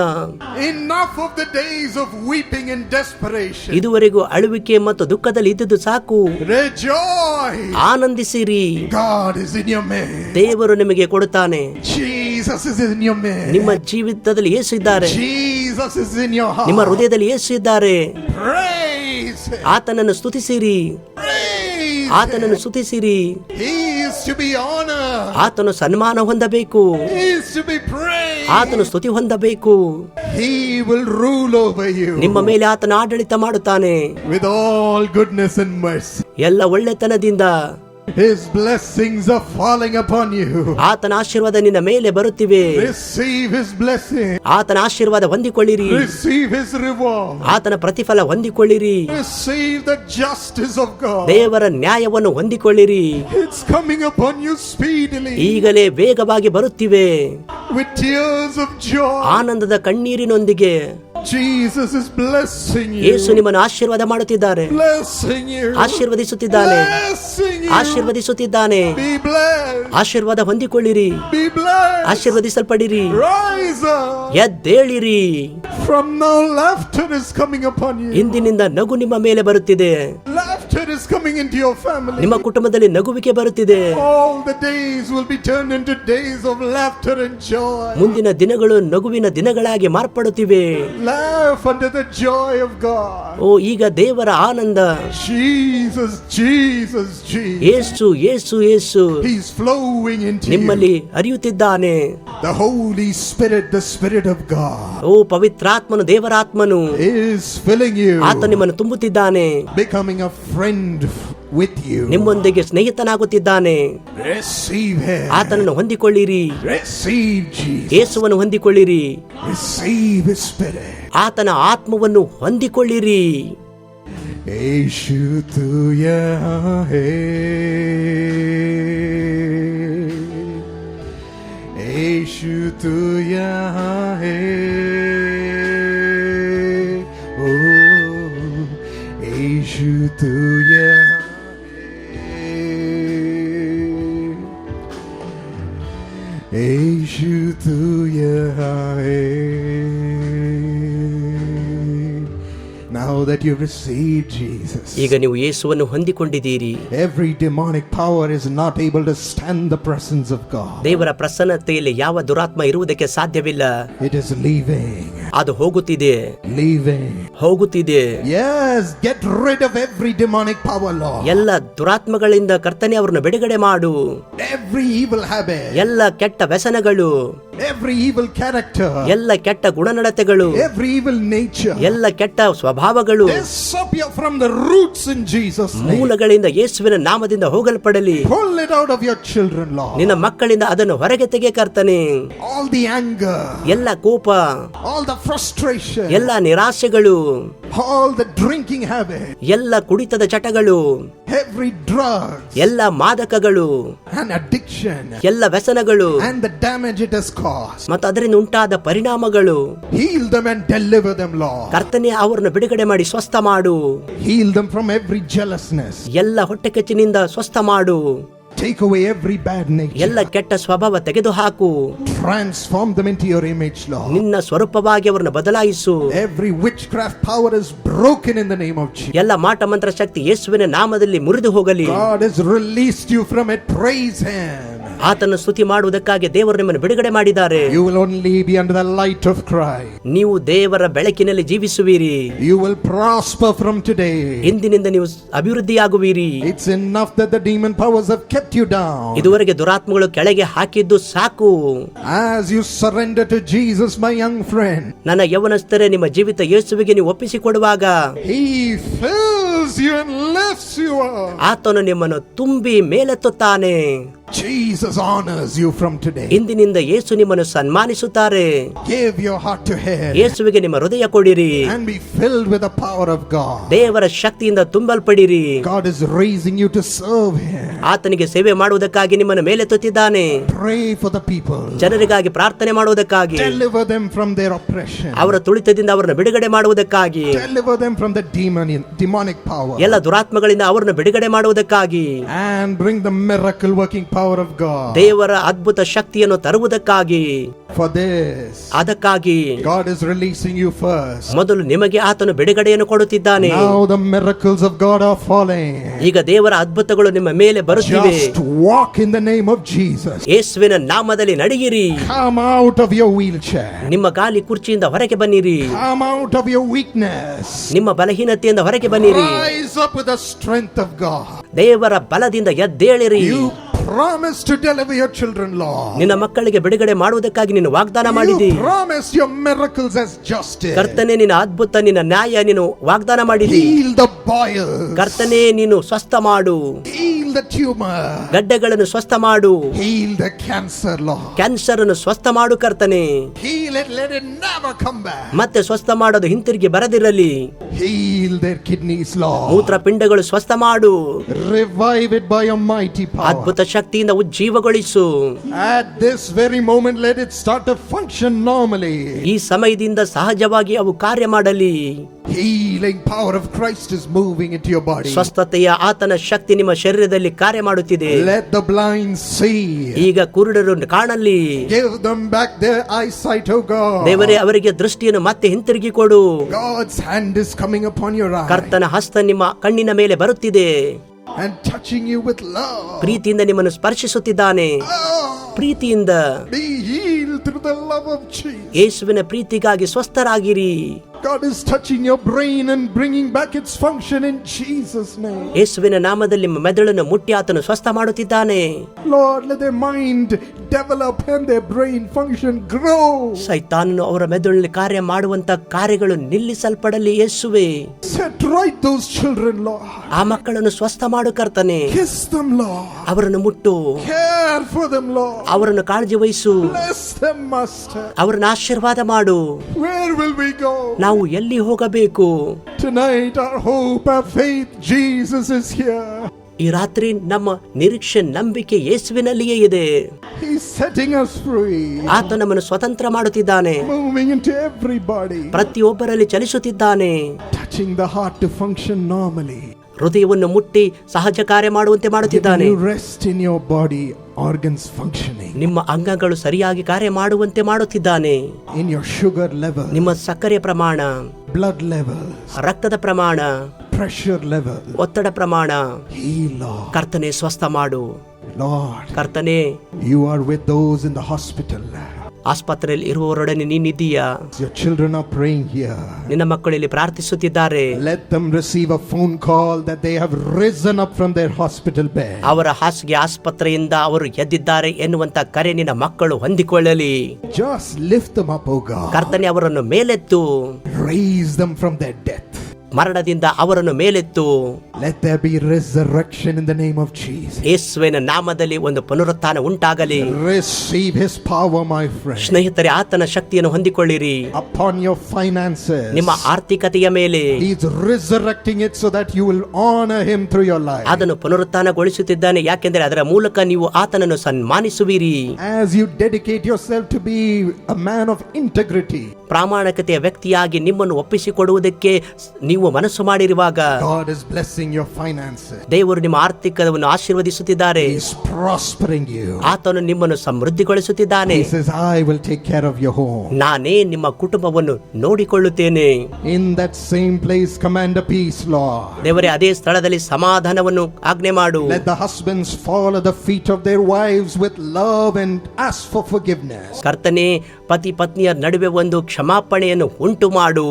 Enough of the days of weeping and desperation. ಇದುವರೆಗೂ ಅಳುವಿಕೆ ಮತ್ತು ದುಃಖದಲ್ಲಿ ಇದ್ದುದು ಸಾಕು. Rejoice. ಆನಂದಿಸಿರಿ. God is in your midst. ದೇವರು ನಿಮಗೆ ಕೊಡುತ್ತಾನೆ. Jesus is in your midst. ನಿಮ್ಮ ಜೀವಿತದಲ್ಲಿ ಯೇಸು ಇದ್ದಾರೆ. Jesus is in your heart. ನಿಮ್ಮ ಹೃದಯದಲ್ಲಿ ಯೇಸು ಇದ್ದಾರೆ. Praise him. ಆತನನ್ನು ಸ್ತುತಿಸಿರಿ. Praise ಆತನನ್ನು ಸ್ತುತಿಸಿರಿ. He is to be honored. ಆತನು ಸನ್ಮಾನ ಹೊಂದಬೇಕು. He is to be praised. ಆತನು ಸ್ತುತಿ ಹೊಂದಬೇಕು. He will rule over you. ನಿಮ್ಮ ಮೇಲೆ ಆತನ ಆಡಳಿತ ಮಾಡುತ್ತಾನೆ. With all goodness and mercy. ಎಲ್ಲ ಒಳ್ಳೆತನದಿಂದ. His blessings are falling upon you. ಆತನ ಆಶೀರ್ವಾದ ನಿನ್ನ ಮೇಲೆ ಬರುತ್ತಿವೆ. Receive his blessing. ಆತನ ಆಶೀರ್ವಾದ ಹೊಂದಿಕೊಳ್ಳಿರಿ. Receive his reward. ಆತನ ಪ್ರತಿಫಲ ಹೊಂದಿಕೊಳ್ಳಿರಿ. Receive the justice of God. ದೇವರ ನ್ಯಾಯವನ್ನು ಹೊಂದಿಕೊಳ್ಳಿರಿ. It's coming upon you speedily. ಈಗಲೇ ವೇಗವಾಗಿ ಬರುತ್ತಿವೆ. With tears of joy. ಆನಂದದ ಕಣ್ಣೀರಿನೊಂದಿಗೆ. Jesus is blessing you. ಯೇಸು ನಿಮ್ಮನ್ನು ಆಶೀರ್ವಾದ ಮಾಡುತ್ತಿದ್ದಾರೆ. Blessing you. ಆಶೀರ್ವದಿಸುತ್ತಿದ್ದಾನೆ. Blessing you. ಆಶೀರ್ವದಿಸುತ್ತಿದ್ದಾನೆ. Be blessed. ಆಶೀರ್ವಾದ ಹೊಂದಿಕೊಳ್ಳಿರಿ. Be blessed. ಆಶೀರ್ವದಿಸಲ್ಪಡಿರಿ. Rise up. ಎದ್ದೇಳಿರಿ. From now laughter is coming upon you. ಇಂದಿನಿಂದ ನಗು ನಿಮ್ಮ ಮೇಲೆ ಬರುತ್ತಿದೆ. Laughter is coming into your family. ನಿಮ್ಮ ಕುಟುಂಬದಲ್ಲಿ ನಗುವಿಕೆ ಬರುತ್ತಿದೆ. All the days will be turned into days of laughter and joy. ಮುಂದಿನ ದಿನಗಳು ನಗುವಿನ ದಿನಗಳಾಗಿ ಮಾರ್ಪಡುತ್ತಿವೆ. Laugh under the joy of God. ಓ ಈಗ ದೇವರ ಆನಂದ. Jesus, Jesus, Jesus. ಯೇಸು ಯೇಸು ಯೇಸು He's flowing into ನಿಮ್ಮಲ್ಲಿ you. ಹರಿಯುತ್ತಿದ್ದಾನೆ. The Holy Spirit, the Spirit of God, ಓ ಪವಿತ್ರಾತ್ಮನು ದೇವರಾತ್ಮನು is filling you. ಆತ ನಿಮ್ಮನ್ನು ತುಂಬುತ್ತಿದ್ದಾನೆ. Becoming a friend with you. ನಿಮ್ಮೊಂದಿಗೆ ಸ್ನೇಹಿತನಾಗುತ್ತಿದ್ದಾನೆ. Receive him. ಆತನನ್ನು ಹೊಂದಿಕೊಳ್ಳಿರಿ. Receive Jesus. ಯೇಸುವನ್ನು ಹೊಂದಿಕೊಳ್ಳಿರಿ. Receive his Spirit. ಆತನ ಆತ್ಮವನ್ನು ಹೊಂದಿಕೊಳ್ಳಿರಿ. ಯೇಸು ತುಯ ಹೇ, ಯೇಸು ತುಯ ಹೇ, ಓ ಯೇಸು ತುಯ ಹೇ, ಯೇಸು ತುಯ ಹೇ. Now that you receive Jesus, ಈಗ ನೀವು ಯೇಸುವನ್ನು ಹೊಂದಿಕೊಂಡಿದ್ದೀರಿ. every demonic power is not able to stand the presence of God. ದೇವರ ಪ್ರಸನ್ನತೆಯಲ್ಲಿ ಯಾವ ದುರಾತ್ಮ ಇರುವುದಕ್ಕೆ ಸಾಧ್ಯವಿಲ್ಲ. It is leaving. ಅದು ಹೋಗುತ್ತಿದೆ. Leaving. ಹೋಗುತ್ತಿದೆ. Yes, get rid of every demonic power, Lord. ಎಲ್ಲ ದುರಾತ್ಮಗಳಿಂದ ಕರ್ತನೆ ಅವರನ್ನು ಬಿಡುಗಡೆ ಮಾಡು. Every evil habit. ಎಲ್ಲ ಕೆಟ್ಟ ವ್ಯಸನಗಳು. Every evil character. ಎಲ್ಲ ಕೆಟ್ಟ ಗುಣನಡತೆಗಳು. Every evil nature. ಎಲ್ಲ ಕೆಟ್ಟ ಸ್ವಭಾವಗಳು. Disappear from the roots in Jesus' name. ಮೂಲಗಳಿಂದ ಯೇಸುವಿನ ನಾಮದಿಂದ ಹೋಗಲ್ಪಡಲಿ. Pull it out of your children, Lord. ನಿನ್ನ ಮಕ್ಕಳಿಂದ ಅದನ್ನು ಹೊರಗೆ ತೆಗೆ ಕರ್ತನೆ. All the anger. ಎಲ್ಲ ಕೋಪ. All the frustration. ಎಲ್ಲ ನಿರಾಶೆಗಳು. All the drinking habit. ಎಲ್ಲ ಕುಡಿತದ ಚಟಗಳು. Every drug. ಎಲ್ಲ ಮಾದಕಗಳು. And addiction. ಎಲ್ಲ ವ್ಯಸನಗಳು. And the damage it has caused. ಮತ್ತು ಅದರಿಂದ ಉಂಟಾದ ಪರಿಣಾಮಗಳು. Heal them and deliver them, Lord. ಕರ್ತನೆ ಅವರನ್ನು ಬಿಡುಗಡೆ ಮಾಡಿ ಸ್ವಸ್ಥ ಮಾಡು. Heal them from every jealousness. ಎಲ್ಲ ಹೊಟ್ಟೆಕಿಚ್ಚಿನಿಂದ ಸ್ವಸ್ಥ ಮಾಡು. Take away every bad nature. ಎಲ್ಲ ಕೆಟ್ಟ ಸ್ವಭಾವ ತೆಗೆದುಹಾಕು. Transform them into your image, Lord. ನಿನ್ನ ಸ್ವರೂಪವಾಗಿ ಅವರನ್ನು ಬದಲಾಯಿಸು. Every witchcraft power is broken in the name of Jesus. ಎಲ್ಲ ಮಾಟ ಮಂತ್ರ ಶಕ್ತಿ ಯೇಸುವಿನ ನಾಮದಲ್ಲಿ ಮುರಿದು ಹೋಗಲಿ. God has released you from it. Praise him. ಆತನ ಸ್ತುತಿ ಮಾಡುವುದಕ್ಕಾಗಿ ದೇವರು ನಿಮ್ಮನ್ನು ಬಿಡುಗಡೆ ಮಾಡಿದ್ದಾರೆ. You will only be under the light of Christ. ನೀವು ದೇವರ ಬೆಳಕಿನಲ್ಲಿ ಜೀವಿಸುವಿರಿ. You will prosper from today. ಇಂದಿನಿಂದ ನೀವು ಅಭಿವೃದ್ಧಿಯಾಗುವಿರಿ. It's enough that the demon powers have kept you down. ಇದುವರೆಗೆ ದುರಾತ್ಮಗಳು ಕೆಳಗೆ ಹಾಕಿದ್ದು ಸಾಕು. As you surrender to Jesus, my young friend, ನನ್ನ ಯೌವನಸ್ಥರೇ, ನಿಮ್ಮ ಜೀವಿತ ಯೇಸುವಿಗೆ ನೀವು ಒಪ್ಪಿಸಿಕೊಡುವಾಗ he fills you and lifts you up. ಆತನು ನಿಮ್ಮನ್ನು ತುಂಬಿ ಮೇಲೆತ್ತುತ್ತಾನೆ. Jesus honors you from today. ಇಂದಿನಿಂದ ಯೇಸು ನಿಮ್ಮನ್ನು ಸನ್ಮಾನಿಸುತ್ತಾರೆ. Give your heart to Him. ಯೇಸುವಿಗೆ ನಿಮ್ಮ ಹೃದಯ ಕೊಡಿರಿ. And be filled with the power of God. ದೇವರ ಶಕ್ತಿಯಿಂದ ತುಂಬಲ್ಪಡಿರಿ. God is raising you to serve Him. ಆತನಿಗೆ ಸೇವೆ ಮಾಡುವುದಕ್ಕಾಗಿ ನಿಮ್ಮನ್ನು ಮೇಲೆತ್ತುತ್ತಿದ್ದಾನೆ. Pray for the people. ಜನರಿಗಾಗಿ ಪ್ರಾರ್ಥನೆ ಮಾಡುವುದಕ್ಕಾಗಿ. Deliver them from their oppression. ಅವರ ತುಳಿತದಿಂದ ಅವರನ್ನು ಬಿಡುಗಡೆ ಮಾಡುವುದಕ್ಕಾಗಿ. Deliver them from the demonic power. ಎಲ್ಲ ದುರಾತ್ಮಗಳಿಂದ ಅವರನ್ನು ಬಿಡುಗಡೆ ಮಾಡುವುದಕ್ಕಾಗಿ. And bring the miracle working power of God. ದೇವರ ಅದ್ಭುತ ಶಕ್ತಿಯನ್ನು ತರುವುದಕ್ಕಾಗಿ. For this, ಅದಕ್ಕಾಗಿ God is releasing you first. ಮೊದಲು ನಿಮಗೆ ಆತನು ಬಿಡುಗಡೆಯನ್ನು ಕೊಡುತ್ತಿದ್ದಾನೆ. Now the miracles of God are falling. ಈಗ ದೇವರ ಅದ್ಭುತಗಳು ನಿಮ್ಮ ಮೇಲೆ ಬರುತ್ತಿವೆ. Just walk in the name of Jesus. ಯೇಸುವಿನ ನಾಮದಲ್ಲಿ ನಡೆಯಿರಿ. Come out of your wheelchair. ನಿಮ್ಮ ಗಾಲಿ ಕುರ್ಚಿಯಿಂದ ಹೊರಗೆ ಬನ್ನಿರಿ. Come out of your weakness. ನಿಮ್ಮ ಬಲಹೀನತೆಯಿಂದ ಹೊರಗೆ ಬನ್ನಿರಿ. Rise up with the strength of God. ದೇವರ ಬಲದಿಂದ ಎದ್ದೇಳಿರಿ. You promise to deliver your children, Lord. ನಿನ್ನ ಮಕ್ಕಳಿಗೆ ಬಿಡುಗಡೆ ಮಾಡುವುದಕ್ಕಾಗಿ ನೀನು ವಾಗ್ದಾನ ಮಾಡಿದಿ. You promise your miracles as justice. ಕರ್ತನೇ, ನಿನ್ನ ಅದ್ಭುತ, ನಿನ್ನ ನ್ಯಾಯ ನೀನು ವಾಗ್ದಾನ ಮಾಡಿದಿ. Heal the boils. ಕರ್ತನೇ, ನೀನು ಸ್ವಸ್ಥ ಮಾಡು. Heal the tumor. ಗಡ್ಡೆಗಳನ್ನು ಸ್ವಸ್ಥ ಮಾಡು. Heal the cancer, Lord. Cancer ಅನ್ನು ಸ್ವಸ್ಥ ಮಾಡು ಕರ್ತನೇ. Heal it, let it never come back. ಮತ್ತೆ ಸ್ವಸ್ಥ ಮಾಡೋದು ಹಿಂತಿರುಗಿ ಬರದಿರಲಿ. Heal their kidneys, Lord. ಮೂತ್ರಪಿಂಡಗಳು ಸ್ವಸ್ಥ ಮಾಡು. Revive it by your mighty power. ಅದ್ಭುತ ಶಕ್ತಿಯಿಂದ ಉಜ್ಜೀವಗೊಳಿಸು. At this very moment, let it start to function normally. ಈ ಸಮಯದಿಂದ ಸಹಜವಾಗಿ ಅವು ಕಾರ್ಯ ಮಾಡಲಿ. Healing power of Christ is moving into your body. ಸ್ವಸ್ಥತೆಯ ಆತನ ಶಕ್ತಿ ನಿಮ್ಮ ಶರೀರದಲ್ಲಿ ಕಾರ್ಯ ಮಾಡುತ್ತಿದೆ. Let the blind see. ಈಗ ಕುರುಡರು ಕಾಣಲಿ. Give them back their eyesight, oh God. ದೇವರೇ, ಅವರಿಗೆ ದೃಷ್ಟಿಯನ್ನು ಮತ್ತೆ ಹಿಂತಿರುಗಿ ಕೊಡು. God's hand is coming upon your eye. ಕರ್ತನ ಹಸ್ತ ನಿಮ್ಮ ಕಣ್ಣಿನ ಮೇಲೆ ಬರುತ್ತಿದೆ. And touching you with love. ಪ್ರೀತಿಯಿಂದ ನಿಮ್ಮನ್ನು ಸ್ಪರ್ಶಿಸುತ್ತಿದ್ದಾನೆ. ಪ್ರೀತಿಯಿಂದ Be healed through the love of Jesus. ಯೇಸುವಿನ ಪ್ರೀತಿಗಾಗಿ ಸ್ವಸ್ಥರಾಗಿರಿ. God is touching your brain and bringing back its function in Jesus' name. ಯೇಸುವಿನ ನಾಮದಲ್ಲಿ ನಿಮ್ಮ ಮೆದುಳನ್ನು ಮುಟ್ಟಿ ಆತನು ಸ್ವಸ್ಥ ಮಾಡುತ್ತಿದ್ದಾನೆ. Lord, let their mind develop and their brain function grow. ಸೈತಾನನು ಅವರ ಮೆದುಳಲ್ಲಿ ಕಾರ್ಯ ಮಾಡುವಂತ ಕಾರ್ಯಗಳು ನಿಲ್ಲಿಸಲ್ಪಡಲಿ. ಯೇಸುವೆ, Set right those children, Lord. ಆ ಮಕ್ಕಳನ್ನು ಸ್ವಸ್ಥ ಮಾಡು ಕರ್ತನೆ. Kiss them, Lord. ಅವರನ್ನು ಮುಟ್ಟು. Care for them, Lord. ಅವರನ್ನು ಕಾಳಜಿ ವಹಿಸು. Bless them, Master. ಅವರನ್ನು ಆಶೀರ್ವಾದ ಮಾಡು. Where will we go? ನಾವು ಎಲ್ಲಿ ಹೋಗಬೇಕು? Tonight our hope, our faith, Jesus is here. ಈ ರಾತ್ರಿ ನಮ್ಮ ನಿರೀಕ್ಷೆ, ನಂಬಿಕೆ ಯೇಸುವಿನಲ್ಲಿಯೇ ಇದೆ. He's setting us free. ಆತ ನಮ್ಮನ್ನು ಸ್ವತಂತ್ರ ಮಾಡುತ್ತಿದ್ದಾನೆ. Moving into everybody. ಪ್ರತಿಯೊಬ್ಬರಲ್ಲಿ ಚಲಿಸುತ್ತಿದ್ದಾನೆ. Touching the heart to function normally. ಹೃದಯವನ್ನು ಮುಟ್ಟಿ ಸಹಜ ಕಾರ್ಯ ಮಾಡುವಂತೆ ಮಾಡುತ್ತಿದ್ದಾನೆ. You rest in your body, organs functioning. ನಿಮ್ಮ ಅಂಗಗಳು ಸರಿಯಾಗಿ ಕಾರ್ಯ ಮಾಡುವಂತೆ ಮಾಡುತ್ತಿದ್ದಾನೆ. In your sugar level. ನಿಮ್ಮ ಸಕ್ಕರೆ ಪ್ರಮಾಣ, blood level. ರಕ್ತದ ಪ್ರಮಾಣ, pressure level. ಒತ್ತಡ ಪ್ರಮಾಣ. Heal, Lord. ಕರ್ತನೆ, ಸ್ವಸ್ಥ ಮಾಡು. Lord, ಕರ್ತನೆ, you are with those in the hospital. ಆಸ್ಪತ್ರೆಯಲ್ಲಿ ಇರುವವರೊಡನೆ ನೀನಿದ್ದೀಯಾ? Your children are praying here. ನಿನ್ನ ಮಕ್ಕಳಲ್ಲಿ ಪ್ರಾರ್ಥಿಸುತ್ತಿದ್ದಾರೆ. Let them receive a phone call that they have risen up from their hospital bed. ಅವರ ಹಾಸಿಗೆ ಆಸ್ಪತ್ರೆಯಿಂದ ಅವರು ಎದ್ದಿದ್ದಾರೆ ಎನ್ನುವಂತ ಕರೆ ನಿನ್ನ ಮಕ್ಕಳು ಹೊಂದಿಕೊಳ್ಳಲಿ. Just lift them up, oh God. ಕರ್ತನೆ, ಅವರನ್ನು ಮೇಲೆತ್ತು. Raise them from their death. ಮರಣದಿಂದ ಅವರನ್ನು ಮೇಲೆತ್ತು. Let there be resurrection in the name of Jesus. ಯೇಸುವಿನ ನಾಮದಲ್ಲಿ ಒಂದು ಪುನರುತ್ಥಾನ ಉಂಟಾಗಲಿ. Receive his power, my friend. ಸ್ನೇಹಿತರೆ, ಆತನ ಶಕ್ತಿಯನ್ನು ಹೊಂದಿಕೊಳ್ಳಿರಿ. Upon your finances. ನಿಮ್ಮ ಆರ್ಥಿಕತೆಯ ಮೇಲೆ. He's resurrecting it so that you will honor him through your life. ಅದನ್ನು ಪುನರುತ್ಥಾನಗೊಳಿಸುತ್ತಿದ್ದಾನೆ, ಯಾಕೆಂದರೆ ಅದರ ಮೂಲಕ ನೀವು ಆತನನ್ನು ಸನ್ಮಾನಿಸುವಿರಿ. As you dedicate yourself to be a man of integrity. ಪ್ರಾಮಾಣಿಕತೆಯ ವ್ಯಕ್ತಿಯಾಗಿ ನಿಮ್ಮನ್ನು ಒಪ್ಪಿಸಿಕೊಡುವುದಕ್ಕೆ ನೀವು ಮನಸ್ಸು ಮಾಡಿರುವಾಗ God is blessing your finances. ದೇವರು ನಿಮ್ಮ ಆರ್ಥಿಕವನ್ನು ಆಶೀರ್ವದಿಸುತ್ತಿದ್ದಾರೆ. He is prospering you. ಆತನು ನಿಮ್ಮನ್ನು ಸಮೃದ್ಧಿಗೊಳಿಸುತ್ತಿದ್ದಾನೆ. He says, I will take care of your home. ನಾನೇ ನಿಮ್ಮ ಕುಟುಂಬವನ್ನು ನೋಡಿಕೊಳ್ಳುತ್ತೇನೆ. In that same place command a peace, Lord. ದೇವರೇ, ಅದೇ ಸ್ಥಳದಲ್ಲಿ ಸಮಾಧಾನವನ್ನು ಆಜ್ಞೆ ಮಾಡು. Let the husbands fall at the feet of their wives with love and ask for forgiveness. ಕರ್ತನೇ, ಪತಿ ಪತ್ನಿಯ ನಡುವೆ ಒಂದು ಕ್ಷಮಾಪಣೆಯನ್ನು ಉಂಟು ಮಾಡು.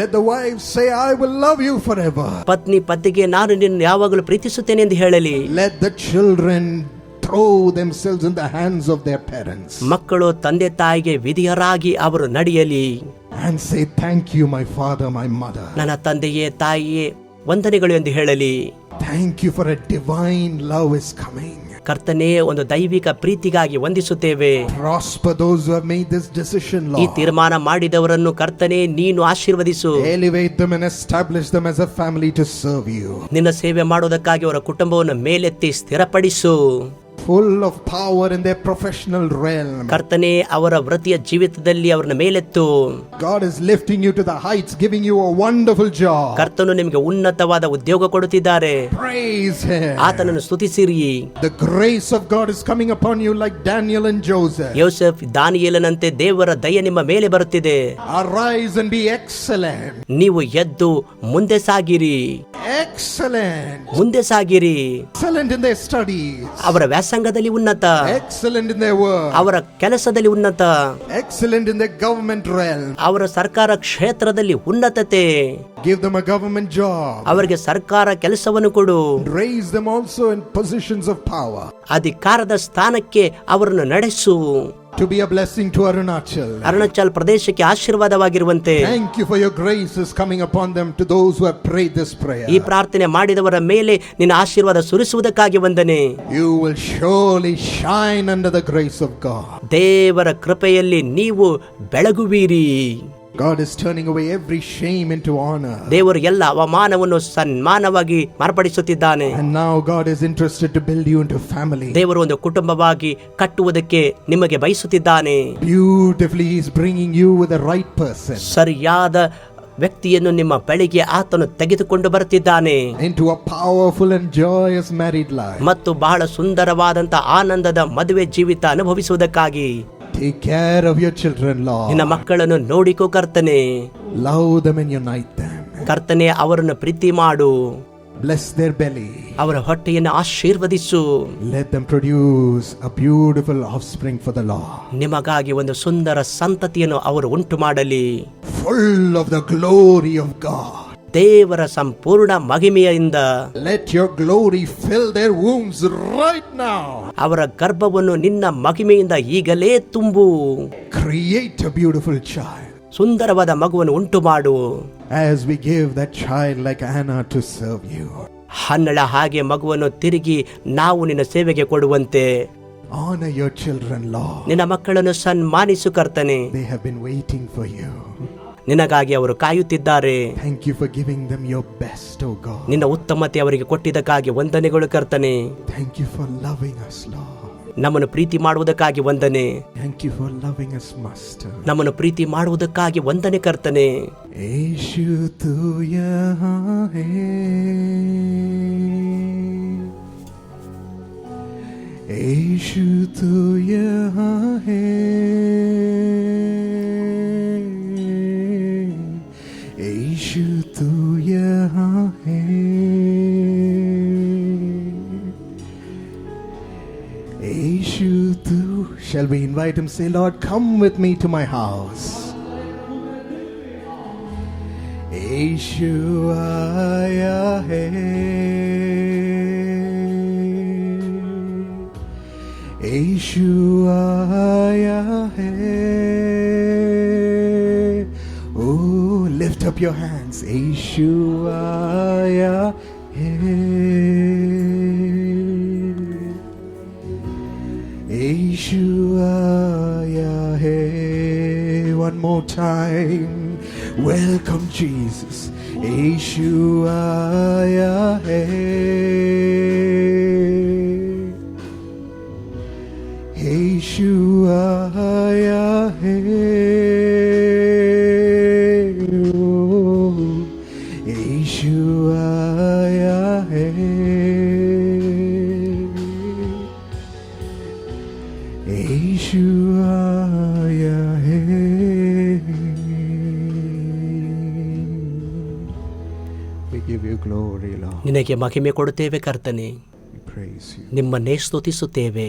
Let the wives say, I will love you forever. ಪತ್ನಿ ಪತಿಗೆ ನಾನು ನಿನ್ನನ್ನು ಯಾವಾಗಲೂ ಪ್ರೀತಿಸುತ್ತೇನೆ ಎಂದು ಹೇಳಲಿ. Let the children throw themselves in the hands of their parents. ಮಕ್ಕಳು ತಂದೆ ತಾಯಿಗೆ ವಿಧಿಯರಾಗಿ ಅವರು ನಡೆಯಲಿ. And say, thank you, my father, my mother. ನನ್ನ ತಂದೆಯೇ ತಾಯಿಯೇ ವಂದನೆಗಳು ಎಂದು ಹೇಳಲಿ. Thank you for a divine love is coming. ಕರ್ತನೇ, ಒಂದು ದೈವಿಕ ಪ್ರೀತಿಗಾಗಿ ವಂದಿಸುತ್ತೇವೆ. Prosper those who have made this decision, ಈ Lord. ತೀರ್ಮಾನ ಮಾಡಿದವರನ್ನು ಕರ್ತನೇ ನೀನು ಆಶೀರ್ವದಿಸು. Elevate them and establish them as a family to serve you. ನಿನ್ನ ಸೇವೆ ಮಾಡುವುದಕ್ಕಾಗಿ ಅವರ ಕುಟುಂಬವನ್ನು ಮೇಲೆತ್ತಿ ಸ್ಥಿರಪಡಿಸು. Full of power in their professional realm. ಕರ್ತನೇ, ಅವರ ವೃತ್ತಿಯ ಜೀವಿತದಲ್ಲಿ ಅವರನ್ನ ಮೇಲೆತ್ತು. God is lifting you to the heights, giving you a wonderful job. ಕರ್ತನು ನಿಮಗೆ ಉನ್ನತವಾದ ಉದ್ಯೋಗ ಕೊಡುತ್ತಿದ್ದಾರೆ. Praise Him. ಆತನನ್ನು ಸ್ತುತಿಸಿರಿ. The grace of God is coming upon you like Daniel and Joseph. Yosef, ದಾನಿಯೇಲನಂತೆ ದೇವರ ದಯೆ ನಿಮ್ಮ ಮೇಲೆ ಬರುತ್ತಿದೆ. Arise and be excellent. ನೀವು ಎದ್ದು ಮುಂದೆ ಸಾಗಿರಿ. Excellent. ಮುಂದೆ ಸಾಗಿರಿ. Excellent in their studies. ಅವರ ವ್ಯಾಸಂಗದಲ್ಲಿ ಉನ್ನತ. Excellent in their work. ಅವರ ಕೆಲಸದಲ್ಲಿ ಉನ್ನತ. Excellent in their government realm. ಅವರ ಸರ್ಕಾರ ಕ್ಷೇತ್ರದಲ್ಲಿ ಉನ್ನತತೆ. Give them a government job. ಅವರಿಗೆ ಸರ್ಕಾರ ಕೆಲಸವನ್ನು ಕೊಡು. Raise them also in positions of power. ಅಧಿಕಾರದ ಸ್ಥಾನಕ್ಕೆ ಅವರನ್ನು ನಡೆಸು. To be a blessing to Arunachal. Arunachal ಪ್ರದೇಶಕ್ಕೆ ಆಶೀರ್ವಾದವಾಗಿರುವಂತೆ. Thank you for your graces coming upon them, to those who have prayed this prayer. ಈ ಪ್ರಾರ್ಥನೆ ಮಾಡಿದವರ ಮೇಲೆ ನಿನ್ನ ಆಶೀರ್ವಾದ ಸುರಿಸುವುದಕ್ಕಾಗಿ ವಂದನೆ. You will surely shine under the grace of God. ದೇವರ ಕೃಪೆಯಲ್ಲಿ ನೀವು ಬೆಳಗುವಿರಿ. God is turning away every shame into honor. ದೇವರು ಎಲ್ಲ ಅವಮಾನವನ್ನು ಸನ್ಮಾನವಾಗಿ ಮಾರ್ಪಡಿಸುತ್ತಿದ್ದಾನೆ. And now God is interested to build you into family. ದೇವರು ಒಂದು ಕುಟುಂಬವಾಗಿ ಕಟ್ಟುವುದಕ್ಕೆ ನಿಮಗೆ ಬಯಸುತ್ತಿದ್ದಾನೆ. Beautifully He is bringing you with the right person. ಸರಿಯಾದ ವ್ಯಕ್ತಿಯನ್ನು ನಿಮ್ಮ ಬಳಿಗೆ ಆತನು ತೆಗೆದುಕೊಂಡು ಬರುತ್ತಿದ್ದಾನೆ. Into a powerful and joyous married life. ಮತ್ತು ಬಹಳ ಸುಂದರವಾದಂತ ಆನಂದದ ಮದುವೆ ಜೀವಿತ ಅನುಭವಿಸುವುದಕ್ಕಾಗಿ. Take care of your children, Lord. ನಿನ್ನ ಮಕ್ಕಳನ್ನು ನೋಡಿಕೋ ಕರ್ತನೆ. Love them and unite them. ಕರ್ತನೆ, ಅವರನ್ನು ಪ್ರೀತಿ ಮಾಡು. Bless their belly. ಅವರ ಹೊಟ್ಟೆಯನ್ನು ಆಶೀರ್ವದಿಸು. Let them produce a beautiful offspring for the Lord. ನಿಮಗಾಗಿ ಒಂದು ಸುಂದರ ಸಂತತಿಯನ್ನು ಅವರು ಉಂಟು ಮಾಡಲಿ. Full of the glory of God. ದೇವರ ಸಂಪೂರ್ಣ ಮಹಿಮೆಯಿಂದ. Let your glory fill their wombs right now. ಅವರ ಗರ್ಭವನ್ನು ನಿನ್ನ ಮಹಿಮೆಯಿಂದ ಈಗಲೇ ತುಂಬು. Create a beautiful child. ಸುಂದರವಾದ ಮಗುವನ್ನು ಉಂಟು ಮಾಡು. As we give that child like Anna to serve you. ಹನ್ನಳ ಹಾಗೆ ಮಗುವನ್ನು ತಿರುಗಿ ನಾವು ನಿನ್ನ ಸೇವೆಗೆ ಕೊಡುವಂತೆ. Honor your children, Lord. ನಿನ್ನ ಮಕ್ಕಳನ್ನು ಸನ್ಮಾನಿಸು ಕರ್ತನೆ. They have been waiting for you. ನಿನಗಾಗಿ ಅವರು ಕಾಯುತ್ತಿದ್ದಾರೆ. Thank you for giving them your best, oh God. ನಿನ್ನ ಉತ್ತಮತೆ ಅವರಿಗೆ ಕೊಟ್ಟಿದ್ದಕ್ಕಾಗಿ ವಂದನೆಗಳು ಕರ್ತನೆ. Thank you for loving us, Lord. ನಮ್ಮನ್ನು ಪ್ರೀತಿ ಮಾಡುವುದಕ್ಕಾಗಿ ವಂದನೆ. Thank you for loving us, Master. ನಮ್ಮನ್ನು ಪ್ರೀತಿ ಮಾಡುವುದಕ್ಕಾಗಿ ವಂದನೆ ಕರ್ತನೆ. ಯೇಶು ತು ಯಹಾ ಹೇ, ಯೇಶು ತು ಯಹಾ ಹೇ, ಯೇಶು ತು ಯಹಾ ಹೇ, ಯೇಶು ತು. Shall we invite him? Say, Lord, come with me to my house. Yeshua Yahweh, Yeshua Yahweh. Oh, lift up your hands. Yeshua Yahweh, Yeshua Yahweh. One more time. Welcome, Jesus. Yeshua Yahweh, Yeshua Yahweh, oh, Yeshua Yahweh, Yeshua Yahweh. Give you glory, Lord. ನಿನಗೆ ಮಹಿಮೆ ಕೊಡುತ್ತೇವೆ ಕರ್ತನೆ. We praise you. ನಿಮ್ಮನ್ನೇ ಸ್ತುತಿಸುತ್ತೇವೆ.